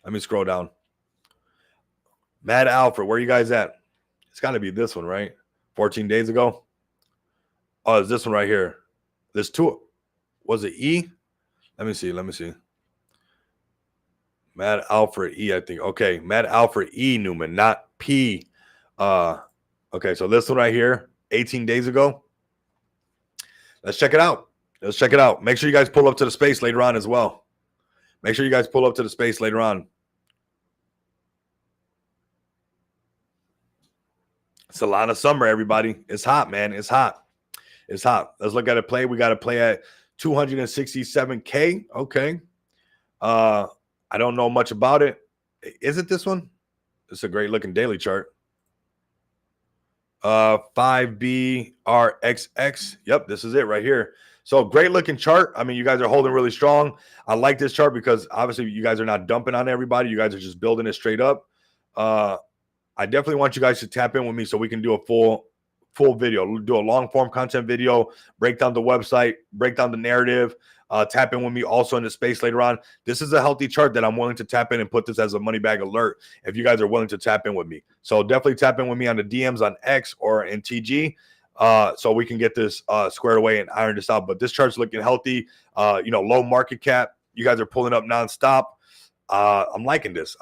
Let me scroll down. Mad Alfred, where are you guys at? It's got to be this one, right? 14 days ago. Oh, it's this one right here. There's two. Was it E? Let me see. Mad Alfred E, I think. Okay, Mad Alfred E Newman, not P. Okay, so this one right here, 18 days ago. Let's check it out. Make sure you guys pull up to the space later on as well. It's a lot of summer, everybody. It's hot, man. It's hot. Let's look at a play. We got to play at 267K. Okay. I don't know much about it. Is it this one? It's a great looking daily chart. 5BRXX. Yep, this is it right here. So great looking chart. I mean, you guys are holding really strong. I like this chart because obviously you guys are not dumping on everybody. You guys are just building it straight up. I definitely want you guys to tap in with me so we can do a full video. We'll do a long form content video, break down the website, break down the narrative, tap in with me also in the space later on. This is a healthy chart that I'm willing to tap in and put this as a money bag alert if you guys are willing to tap in with me. So definitely tap in with me on the DMs on X or in TG so we can get this squared away and iron this out. But this chart's looking healthy, low market cap. You guys are pulling up nonstop. I'm liking this.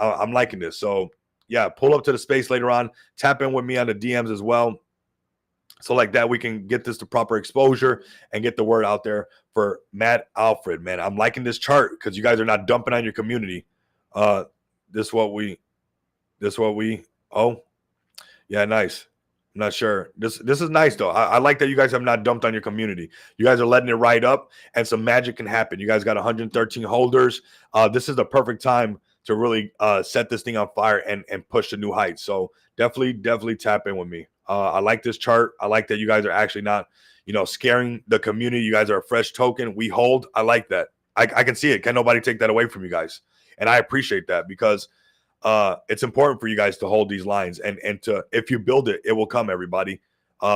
So yeah, pull up to the space later on. Tap in with me on the DMs as well. So like that, we can get this to proper exposure and get the word out there for Matt Alfred, man. I'm liking this chart because you guys are not dumping on your community. This what we, oh, yeah, nice. I'm not sure. This is nice though. I like that you guys have not dumped on your community. You guys are letting it ride up, and some magic can happen. You guys got 113 holders. This is the perfect time to really set this thing on fire and push to new heights. So definitely tap in with me. I like this chart. I like that you guys are actually not, scaring the community. You guys are a fresh token. We hold. I like that. I can see it. Can nobody take that away from you guys? And I appreciate that because it's important for you guys to hold these lines and to, if you build it, it will come, everybody.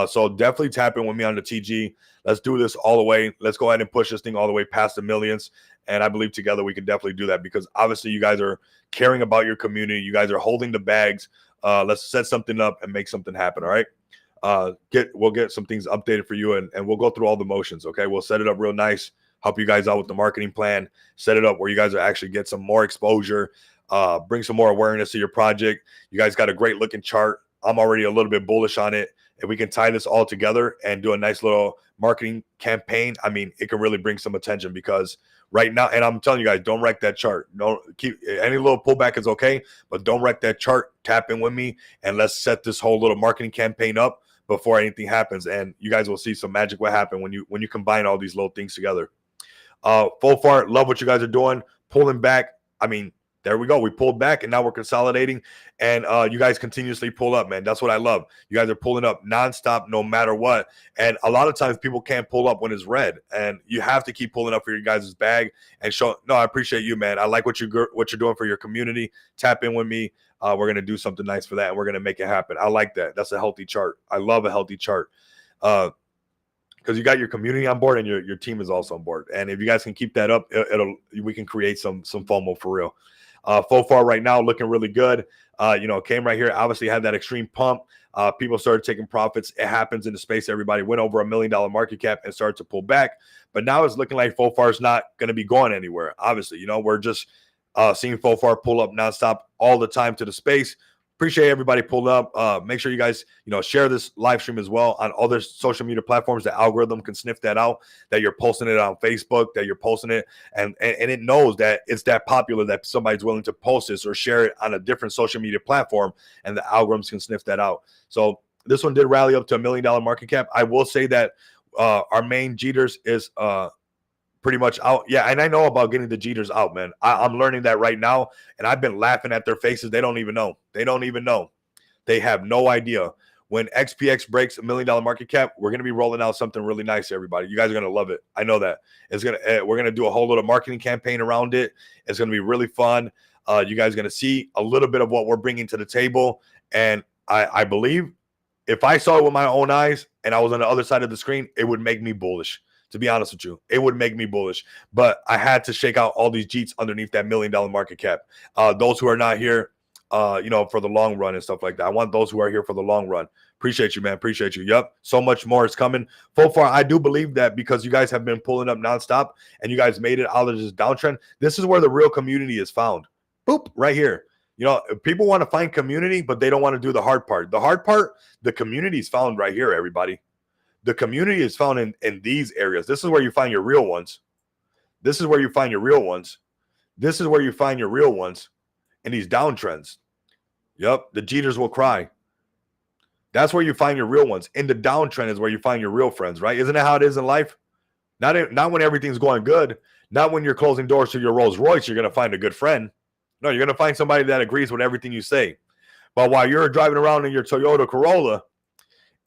So definitely tap in with me on the TG. Let's do this all the way. Let's go ahead and push this thing all the way past the millions. And I believe together we can definitely do that because obviously you guys are caring about your community. You guys are holding the bags. Let's set something up and make something happen. All right. We'll get some things updated for you and we'll go through all the motions. Okay. We'll set it up real nice, help you guys out with the marketing plan, set it up where you guys will actually get some more exposure, bring some more awareness to your project. You guys got a great looking chart. I'm already a little bit bullish on it. If we can tie this all together and do a nice little marketing campaign, I mean, it can really bring some attention because right now, and I'm telling you guys, don't wreck that chart. Don't keep any little pullback is okay, but don't wreck that chart. Tap in with me and let's set this whole little marketing campaign up before anything happens. And you guys will see some magic what happen when you combine all these little things together. Full far, love what you guys are doing, pulling back. I mean, there we go. We pulled back and now we're consolidating and you guys continuously pull up, man. That's what I love. You guys are pulling up nonstop, no matter what. And a lot of times people can't pull up when it's red and you have to keep pulling up for your guys' bag and show. No, I appreciate you, man. I like what you're doing for your community. Tap in with me. We're going to do something nice for that and we're going to make it happen. I like that. That's a healthy chart. I love a healthy chart. Because you got your community on board and your team is also on board. And if you guys can keep that up, we can create some FOMO for real. So far right now, looking really good. Came right here, obviously had that extreme pump. People started taking profits. It happens in the space. Everybody went over $1 million market cap and started to pull back. But now it's looking like FOFAR is not going to be going anywhere. Obviously, we're just seeing FOFAR pull up nonstop all the time to the space. Appreciate everybody pulling up. Make sure you guys, share this live stream as well on other social media platforms. The algorithm can sniff that out, that you're posting it on Facebook, that you're posting it, and it knows that it's that popular that somebody's willing to post this or share it on a different social media platform, and the algorithms can sniff that out. So this one did rally up to $1 million market cap. I will say that our main Jeters is pretty much out. Yeah, and I know about getting the Jeters out, man. I'm learning that right now, and I've been laughing at their faces. They don't even know. They have no idea. When XPX breaks $1 million market cap, we're going to be rolling out something really nice, everybody. You guys are going to love it. I know that. We're going to do a whole little marketing campaign around it. It's going to be really fun. You guys are going to see a little bit of what we're bringing to the table, and I believe if I saw it with my own eyes and I was on the other side of the screen, it would make me bullish. To be honest with you, it would make me bullish, but I had to shake out all these Jeets underneath that $1 million market cap. Those who are not here, for the long run and stuff like that. I want those who are here for the long run. Appreciate you, man. Appreciate you. Yep. So much more is coming. So far, I do believe that because you guys have been pulling up nonstop and you guys made it out of this downtrend. This is where the real community is found. Boop, right here. People want to find community, but they don't want to do the hard part. The hard part, the community is found right here, everybody. The community is found in these areas. This is where you find your real ones. This is where you find your real ones. This is where you find your real ones in these downtrends. Yep, the Jeters will cry. That's where you find your real ones. In the downtrend is where you find your real friends, right? Isn't that how it is in life? Not when everything's going good. Not when you're closing doors to your Rolls Royce, you're going to find a good friend. No, you're going to find somebody that agrees with everything you say. But while you're driving around in your Toyota Corolla,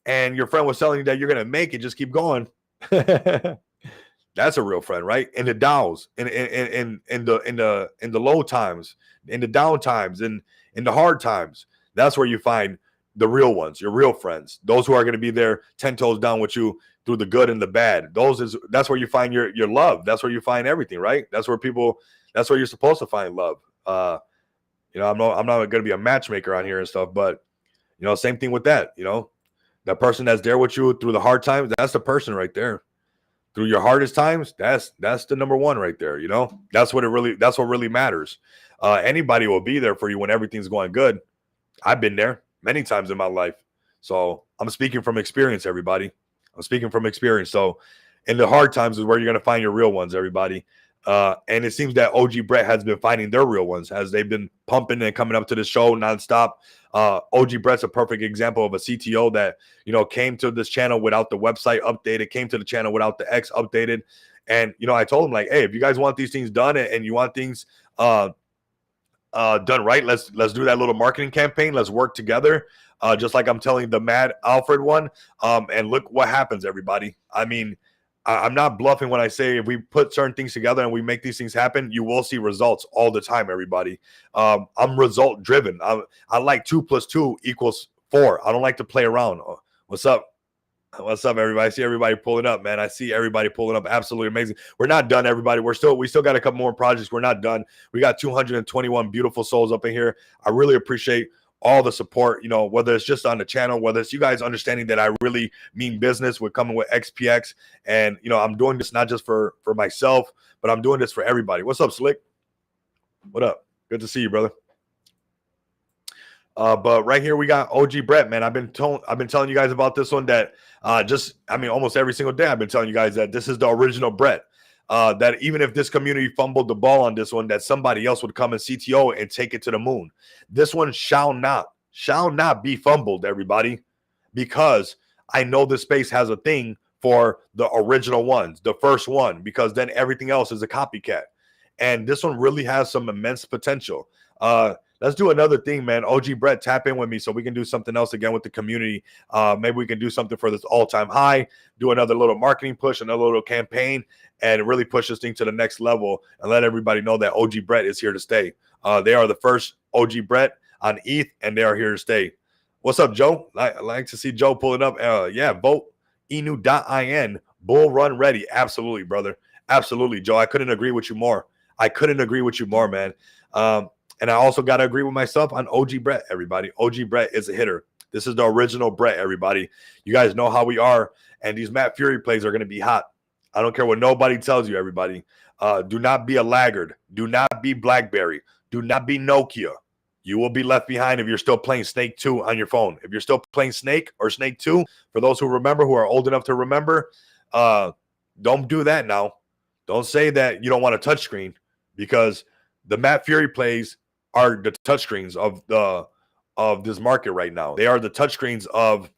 and your friend was telling you that you're going to make it, just keep going. That's a real friend, right? In the Dows, in the low times, in the down times, in the hard times. That's where you find the real ones, your real friends. Those who are going to be there 10 toes down with you through the good and the bad. That's where you find your love. That's where you find everything, right? That's where you're supposed to find love. I'm not going to be a matchmaker on here and stuff, but same thing with that, That person that's there with you through the hard times, that's the person right there. Through your hardest times, that's the number one right there. That's what really matters. Anybody will be there for you when everything's going good. I've been there many times in my life. So I'm speaking from experience, everybody. I'm speaking from experience. So in the hard times is where you're going to find your real ones, everybody. And it seems that OG Brett has been finding their real ones as they've been pumping and coming up to the show nonstop. OG Brett's a perfect example of a CTO that, came to this channel without the website updated, came to the channel without the X updated. And, I told him, like, hey, if you guys want these things done and you want things done right, let's do that little marketing campaign. Let's work together. Just like I'm telling the Mad Alfred one. And look what happens, everybody. I mean, I'm not bluffing when I say if we put certain things together and we make these things happen, you will see results all the time, everybody. I'm result driven. I like 2 + 2 = 4. I don't like to play around. What's up? What's up, everybody? I see everybody pulling up, man. I see everybody pulling up. Absolutely amazing. We're not done, everybody. We still got a couple more projects. We're not done. We got 221 beautiful souls up in here. I really appreciate all the support, whether it's just on the channel, whether it's you guys understanding that I really mean business with coming with XPX. And, I'm doing this not just for myself, but I'm doing this for everybody. What's up, Slick? What up? Good to see you, brother. But right here we got OG Brett, man. I've been telling you guys about this one that almost every single day I've been telling you guys that this is the original Brett. That even if this community fumbled the ball on this one, that somebody else would come and CTO and take it to the moon. This one shall not be fumbled, everybody, because I know this space has a thing for the original ones, the first one, because then everything else is a copycat. And this one really has some immense potential. Let's do another thing, man. OG Brett, tap in with me so we can do something else again with the community. Maybe we can do something for this all-time high, do another little marketing push, another little campaign, and really push this thing to the next level and let everybody know that OG Brett is here to stay. They are the first OG Brett on ETH, and they are here to stay. What's up, Joe? I like to see Joe pulling up. Yeah, vote enu.in, bull run ready. Absolutely, brother. Absolutely, Joe. I couldn't agree with you more. Man. And I also got to agree with myself on OG Brett, everybody. OG Brett is a hitter. This is the original Brett, everybody. You guys know how we are, and these Matt Fury plays are going to be hot. I don't care what nobody tells you, everybody. Do not be a laggard. Do not be BlackBerry. Do not be Nokia. You will be left behind if you're still playing Snake 2 on your phone. If you're still playing Snake or Snake 2, for those who remember, who are old enough to remember, don't do that now. Don't say that you don't want a touchscreen, because the Matt Fury plays are the touchscreens of this market right now. They are the touchscreens of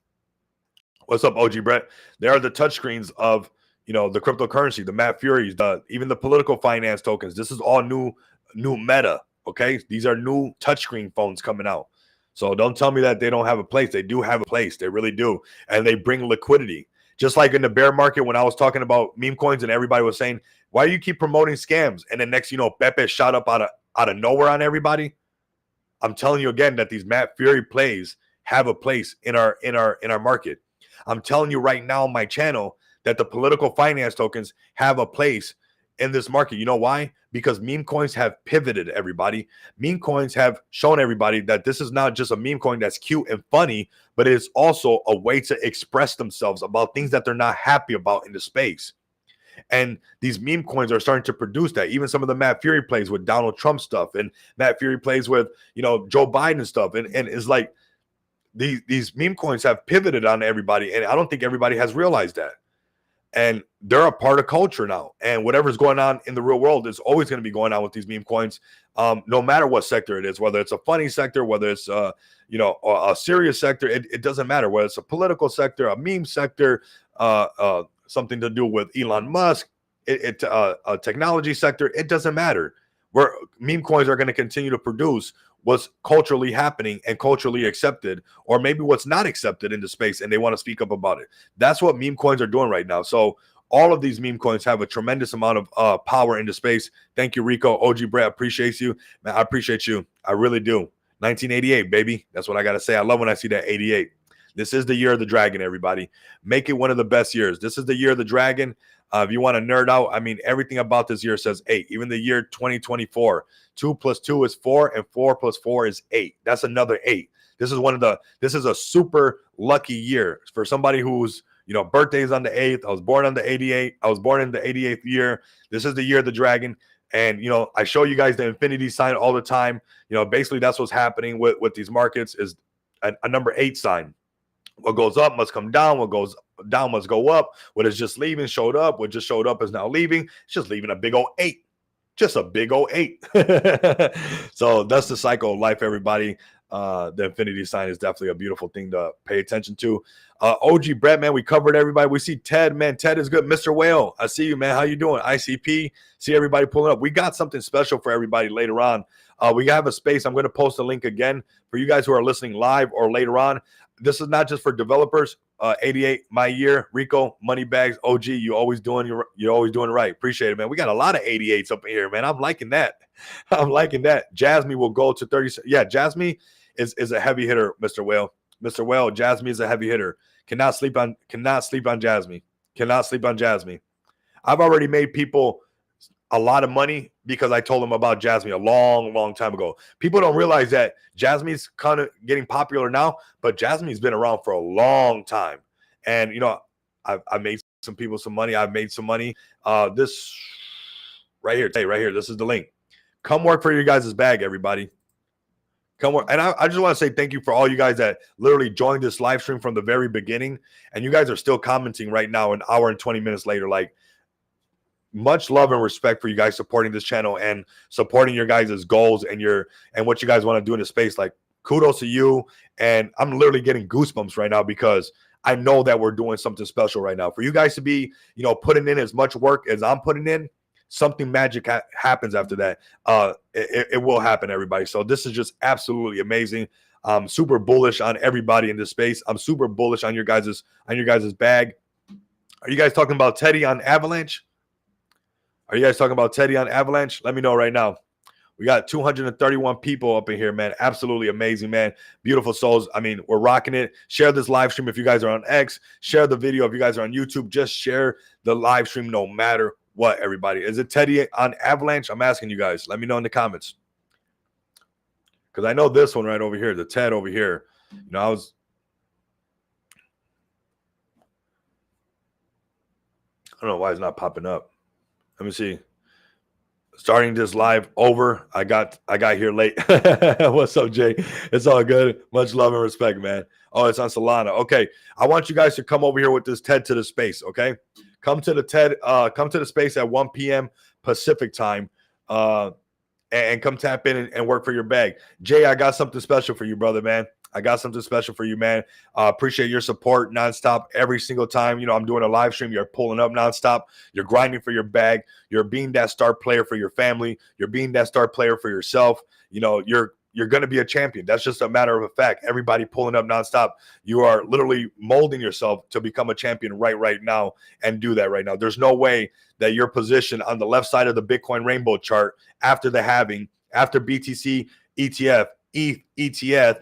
what's up, OG Brett. They are the touchscreens of the cryptocurrency, the Matt Furies, even the political finance tokens. This is all new meta. Okay, these are new touchscreen phones coming out. So don't tell me that they don't have a place. They do have a place. They really do, and they bring liquidity. Just like in the bear market when I was talking about meme coins and everybody was saying, why do you keep promoting scams? And then next, Pepe shot up out of nowhere on everybody. I'm telling you again that these Matt Fury plays have a place in our market. I'm telling you right now on my channel that the political finance tokens have a place in this market. You know why? Because meme coins have pivoted, everybody. Meme coins have shown everybody that this is not just a meme coin that's cute and funny, but it is also a way to express themselves about things that they're not happy about in the space. And these meme coins are starting to produce that. Even some of the Matt Fury plays with Donald Trump stuff, and Matt Fury plays with, Joe Biden stuff. And it's like these meme coins have pivoted on everybody. And I don't think everybody has realized that. And they're a part of culture now. And whatever's going on in the real world is always going to be going on with these meme coins, no matter what sector it is, whether it's a funny sector, whether it's, a serious sector, it doesn't matter. Whether it's a political sector, a meme sector, something to do with Elon Musk, a technology sector, it doesn't matter. Where meme coins are going to continue to produce what's culturally happening and culturally accepted, or maybe what's not accepted in the space, and they want to speak up about it. That's what meme coins are doing right now. So all of these meme coins have a tremendous amount of power in the space. Thank you, Rico. OG Brett appreciates you. Man, I appreciate you. I really do. 1988, baby. That's what I got to say. I love when I see that 88. This is the year of the dragon, everybody. Make it one of the best years. This is the year of the dragon. If you want to nerd out, everything about this year says 8. Even the year 2024, 2 + 2 is 4, and 4 + 4 is 8. That's another 8. This is a super lucky year for somebody who's, birthday is on the 8th. I was born on the 88. I was born in the 88th year. This is the year of the dragon. And, I show you guys the infinity sign all the time. Basically that's what's happening with these markets is a number 8 sign. What goes up must come down. What goes down must go up. What is just leaving showed up. What just showed up is now leaving. It's just leaving a big old 8. Just a big old 8. So that's the cycle of life, everybody. The infinity sign is definitely a beautiful thing to pay attention to. OG Brett, man, we covered everybody. We see Ted, man. Ted is good. Mr. Whale, I see you, man. How you doing? ICP, see everybody pulling up. We got something special for everybody later on. We have a space. I'm going to post a link again for you guys who are listening live or later on. This is not just for developers. 88, my year, Rico, Moneybags, OG, you're always doing it right. Appreciate it, man. We got a lot of 88s up in here, man. I'm liking that. Jasmine will go to 30. Yeah, Jasmine is a heavy hitter, Mr. Whale. Mr. Whale, Jasmine is a heavy hitter. Cannot sleep on Jasmine. Cannot sleep on Jasmine. I've already made people a lot of money because I told them about Jasmine a long, long time ago. People don't realize that Jasmine's kind of getting popular now, but Jasmine's been around for a long time. And, I made some people some money. I've made some money. This right here, this is the link. Come work for your guys' bag, everybody. Come work. And I just want to say thank you for all you guys that literally joined this live stream from the very beginning. And you guys are still commenting right now an hour and 20 minutes later. Like, much love and respect for you guys supporting this channel and supporting your guys' goals and what you guys want to do in the space. Like, kudos to you. And I'm literally getting goosebumps right now because I know that we're doing something special right now. For you guys to be, putting in as much work as I'm putting in, something magic happens after that. It will happen, everybody. So this is just absolutely amazing. I'm super bullish on everybody in this space. I'm super bullish on your guys' bag. Are you guys talking about Teddy on Avalanche? Are you guys talking about Teddy on Avalanche? Let me know right now. We got 231 people up in here, man. Absolutely amazing, man. Beautiful souls. I mean, we're rocking it. Share this live stream if you guys are on X. Share the video if you guys are on YouTube. Just share the live stream no matter what, everybody. Is it Teddy on Avalanche? I'm asking you guys. Let me know in the comments. Because I know this one right over here, the Ted over here. I don't know why it's not popping up. Let me see. Starting this live over. I got here late. What's up, Jay? It's all good. Much love and respect, man. Oh, it's on Solana. Okay. I want you guys to come over here with this Ted to the space, okay? Come to the TED, come to the space at 1 p.m. Pacific time. And come tap in and work for your bag. Jay, I got something special for you, brother, man. I got something special for you, man. Appreciate your support nonstop every single time. I'm doing a live stream. You're pulling up nonstop. You're grinding for your bag. You're being that star player for your family. You're being that star player for yourself. You're going to be a champion. That's just a matter of a fact. Everybody pulling up nonstop. You are literally molding yourself to become a champion right now and do that right now. There's no way that your position on the left side of the Bitcoin rainbow chart after the halving, after BTC, ETF, ETH, ETF,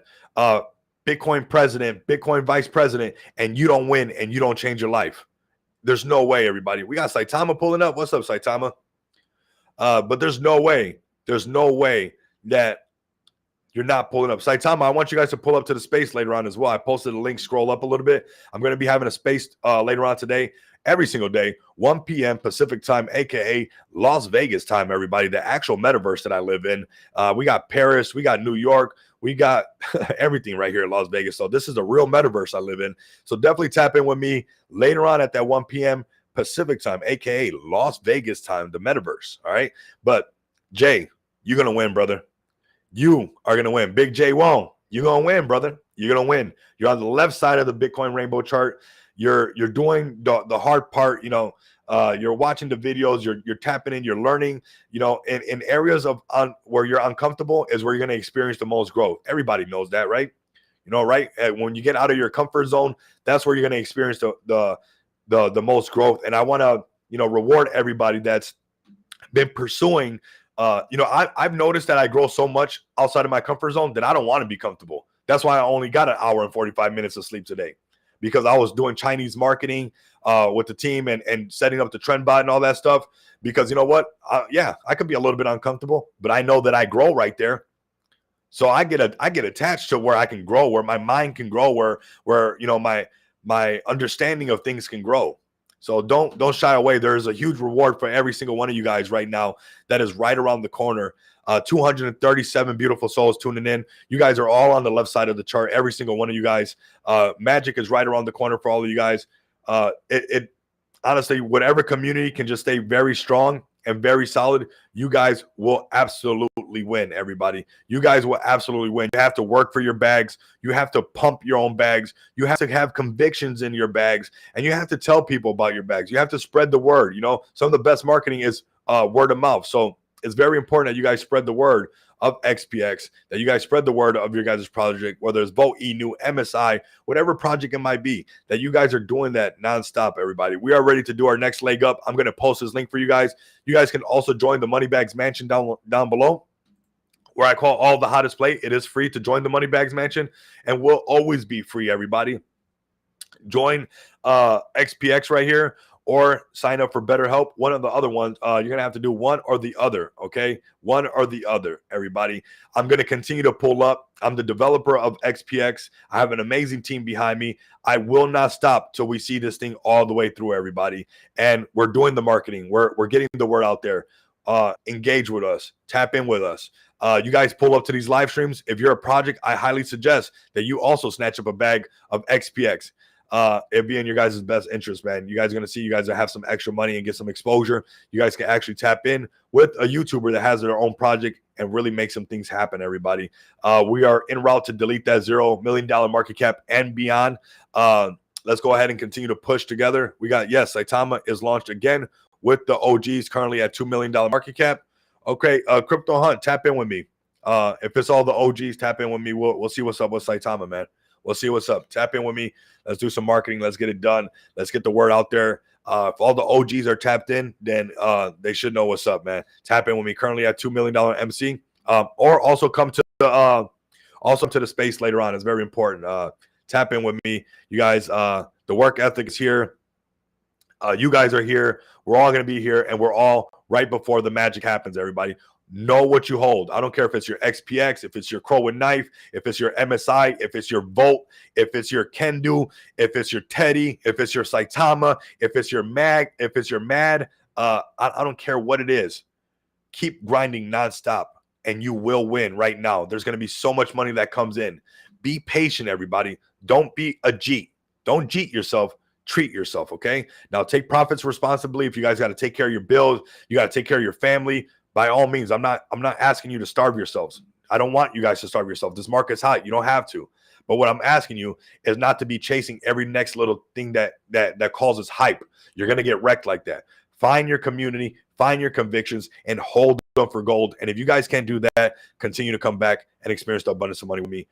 Bitcoin president, Bitcoin vice president, and you don't win and you don't change your life. There's no way, everybody. We got Saitama pulling up. What's up, Saitama? But there's no way that you're not pulling up. Saitama, I want you guys to pull up to the space later on as well. I posted a link. Scroll up a little bit. I'm going to be having a space later on today, every single day, 1 p.m. Pacific time, a.k.a. Las Vegas time, everybody, the actual metaverse that I live in. We got Paris. We got New York. We got everything right here in Las Vegas. So this is the real metaverse I live in. So definitely tap in with me later on at that 1 p.m. Pacific time, a.k.a. Las Vegas time, the metaverse. All right. But Jay, you're going to win, brother. You are going to win. Big J Wong, you're going to win, brother. You're going to win. You're on the left side of the Bitcoin rainbow chart. You're doing the hard part. You're watching the videos. You're tapping in. You're learning. In areas where you're uncomfortable is where you're going to experience the most growth. Everybody knows that, right? Right? When you get out of your comfort zone, that's where you're going to experience the most growth. And I want to reward everybody that's been pursuing. I've noticed that I grow so much outside of my comfort zone that I don't want to be comfortable. That's why I only got an hour and 45 minutes of sleep today, because I was doing Chinese marketing with the team and setting up the trend bot and all that stuff. Because you know what? I could be a little bit uncomfortable, but I know that I grow right there. So I get attached to where I can grow, where my mind can grow, where my understanding of things can grow. So don't shy away. There is a huge reward for every single one of you guys right now that is right around the corner. 237 beautiful souls tuning in. You guys are all on the left side of the chart. Every single one of you guys. Magic is right around the corner for all of you guys. It honestly, whatever community can just stay very strong and very solid, you guys will absolutely win, everybody. You guys will absolutely win. You have to work for your bags. You have to pump your own bags. You have to have convictions in your bags, and you have to tell people about your bags. You have to spread the word. You know, some of the best marketing is word of mouth. So it's very important that you guys spread the word of XPX, that you guys spread the word of your guys' project, whether it's Vote, ENU, MSI, whatever project it might be, that you guys are doing that nonstop, everybody. We are ready to do our next leg up. I'm going to post this link for you guys. You guys can also join the Moneybags Mansion down below, where I call all the hottest play. It is free to join the Moneybags Mansion and will always be free, everybody. Join XPX right here, or sign up for BetterHelp. One of the other ones, you're going to have to do one or the other, okay? One or the other, everybody. I'm going to continue to pull up. I'm the developer of XPX. I have an amazing team behind me. I will not stop till we see this thing all the way through, everybody. And we're doing the marketing. We're getting the word out there. Engage with us. Tap in with us. You guys pull up to these live streams. If you're a project, I highly suggest that you also snatch up a bag of XPX. It'd be in your guys' best interest, man. You guys are going to see you guys have some extra money and get some exposure. You guys can actually tap in with a YouTuber that has their own project and really make some things happen, everybody. We are en route to delete that $0 million market cap and beyond. Let's go ahead and continue to push together. We got, yes, Saitama is launched again with the OGs, currently at $2 million market cap. Okay, Crypto Hunt, tap in with me. If it's all the OGs, tap in with me. We'll see what's up with Saitama, man. We'll see what's up. Tap in with me. Let's do some marketing. Let's get it done. Let's get the word out there. If all the OGs are tapped in, then they should know what's up, man. Tap in with me. Currently at $2 million MC. Or also come to the space later on. It's very important. Tap in with me. You guys, the work ethic is here. You guys are here. We're all going to be here, and we're all right before the magic happens, everybody. Know what you hold. I don't care if it's your XPX, if it's your Crow and Knife, if it's your MSI, if it's your Volt, if it's your Kendu, if it's your Teddy, if it's your Saitama, if it's your Mag, if it's your Mad. I don't care what it is. Keep grinding nonstop, and you will win right now. There's going to be so much money that comes in. Be patient, everybody. Don't be a Jeet. Don't Jeet yourself. Treat yourself, okay? Now, take profits responsibly. If you guys got to take care of your bills, you got to take care of your family. By all means, I'm not asking you to starve yourselves. I don't want you guys to starve yourself. This market's hot. You don't have to. But what I'm asking you is not to be chasing every next little thing that causes hype. You're going to get wrecked like that. Find your community, find your convictions, and hold them for gold. And if you guys can't do that, continue to come back and experience the abundance of money with me.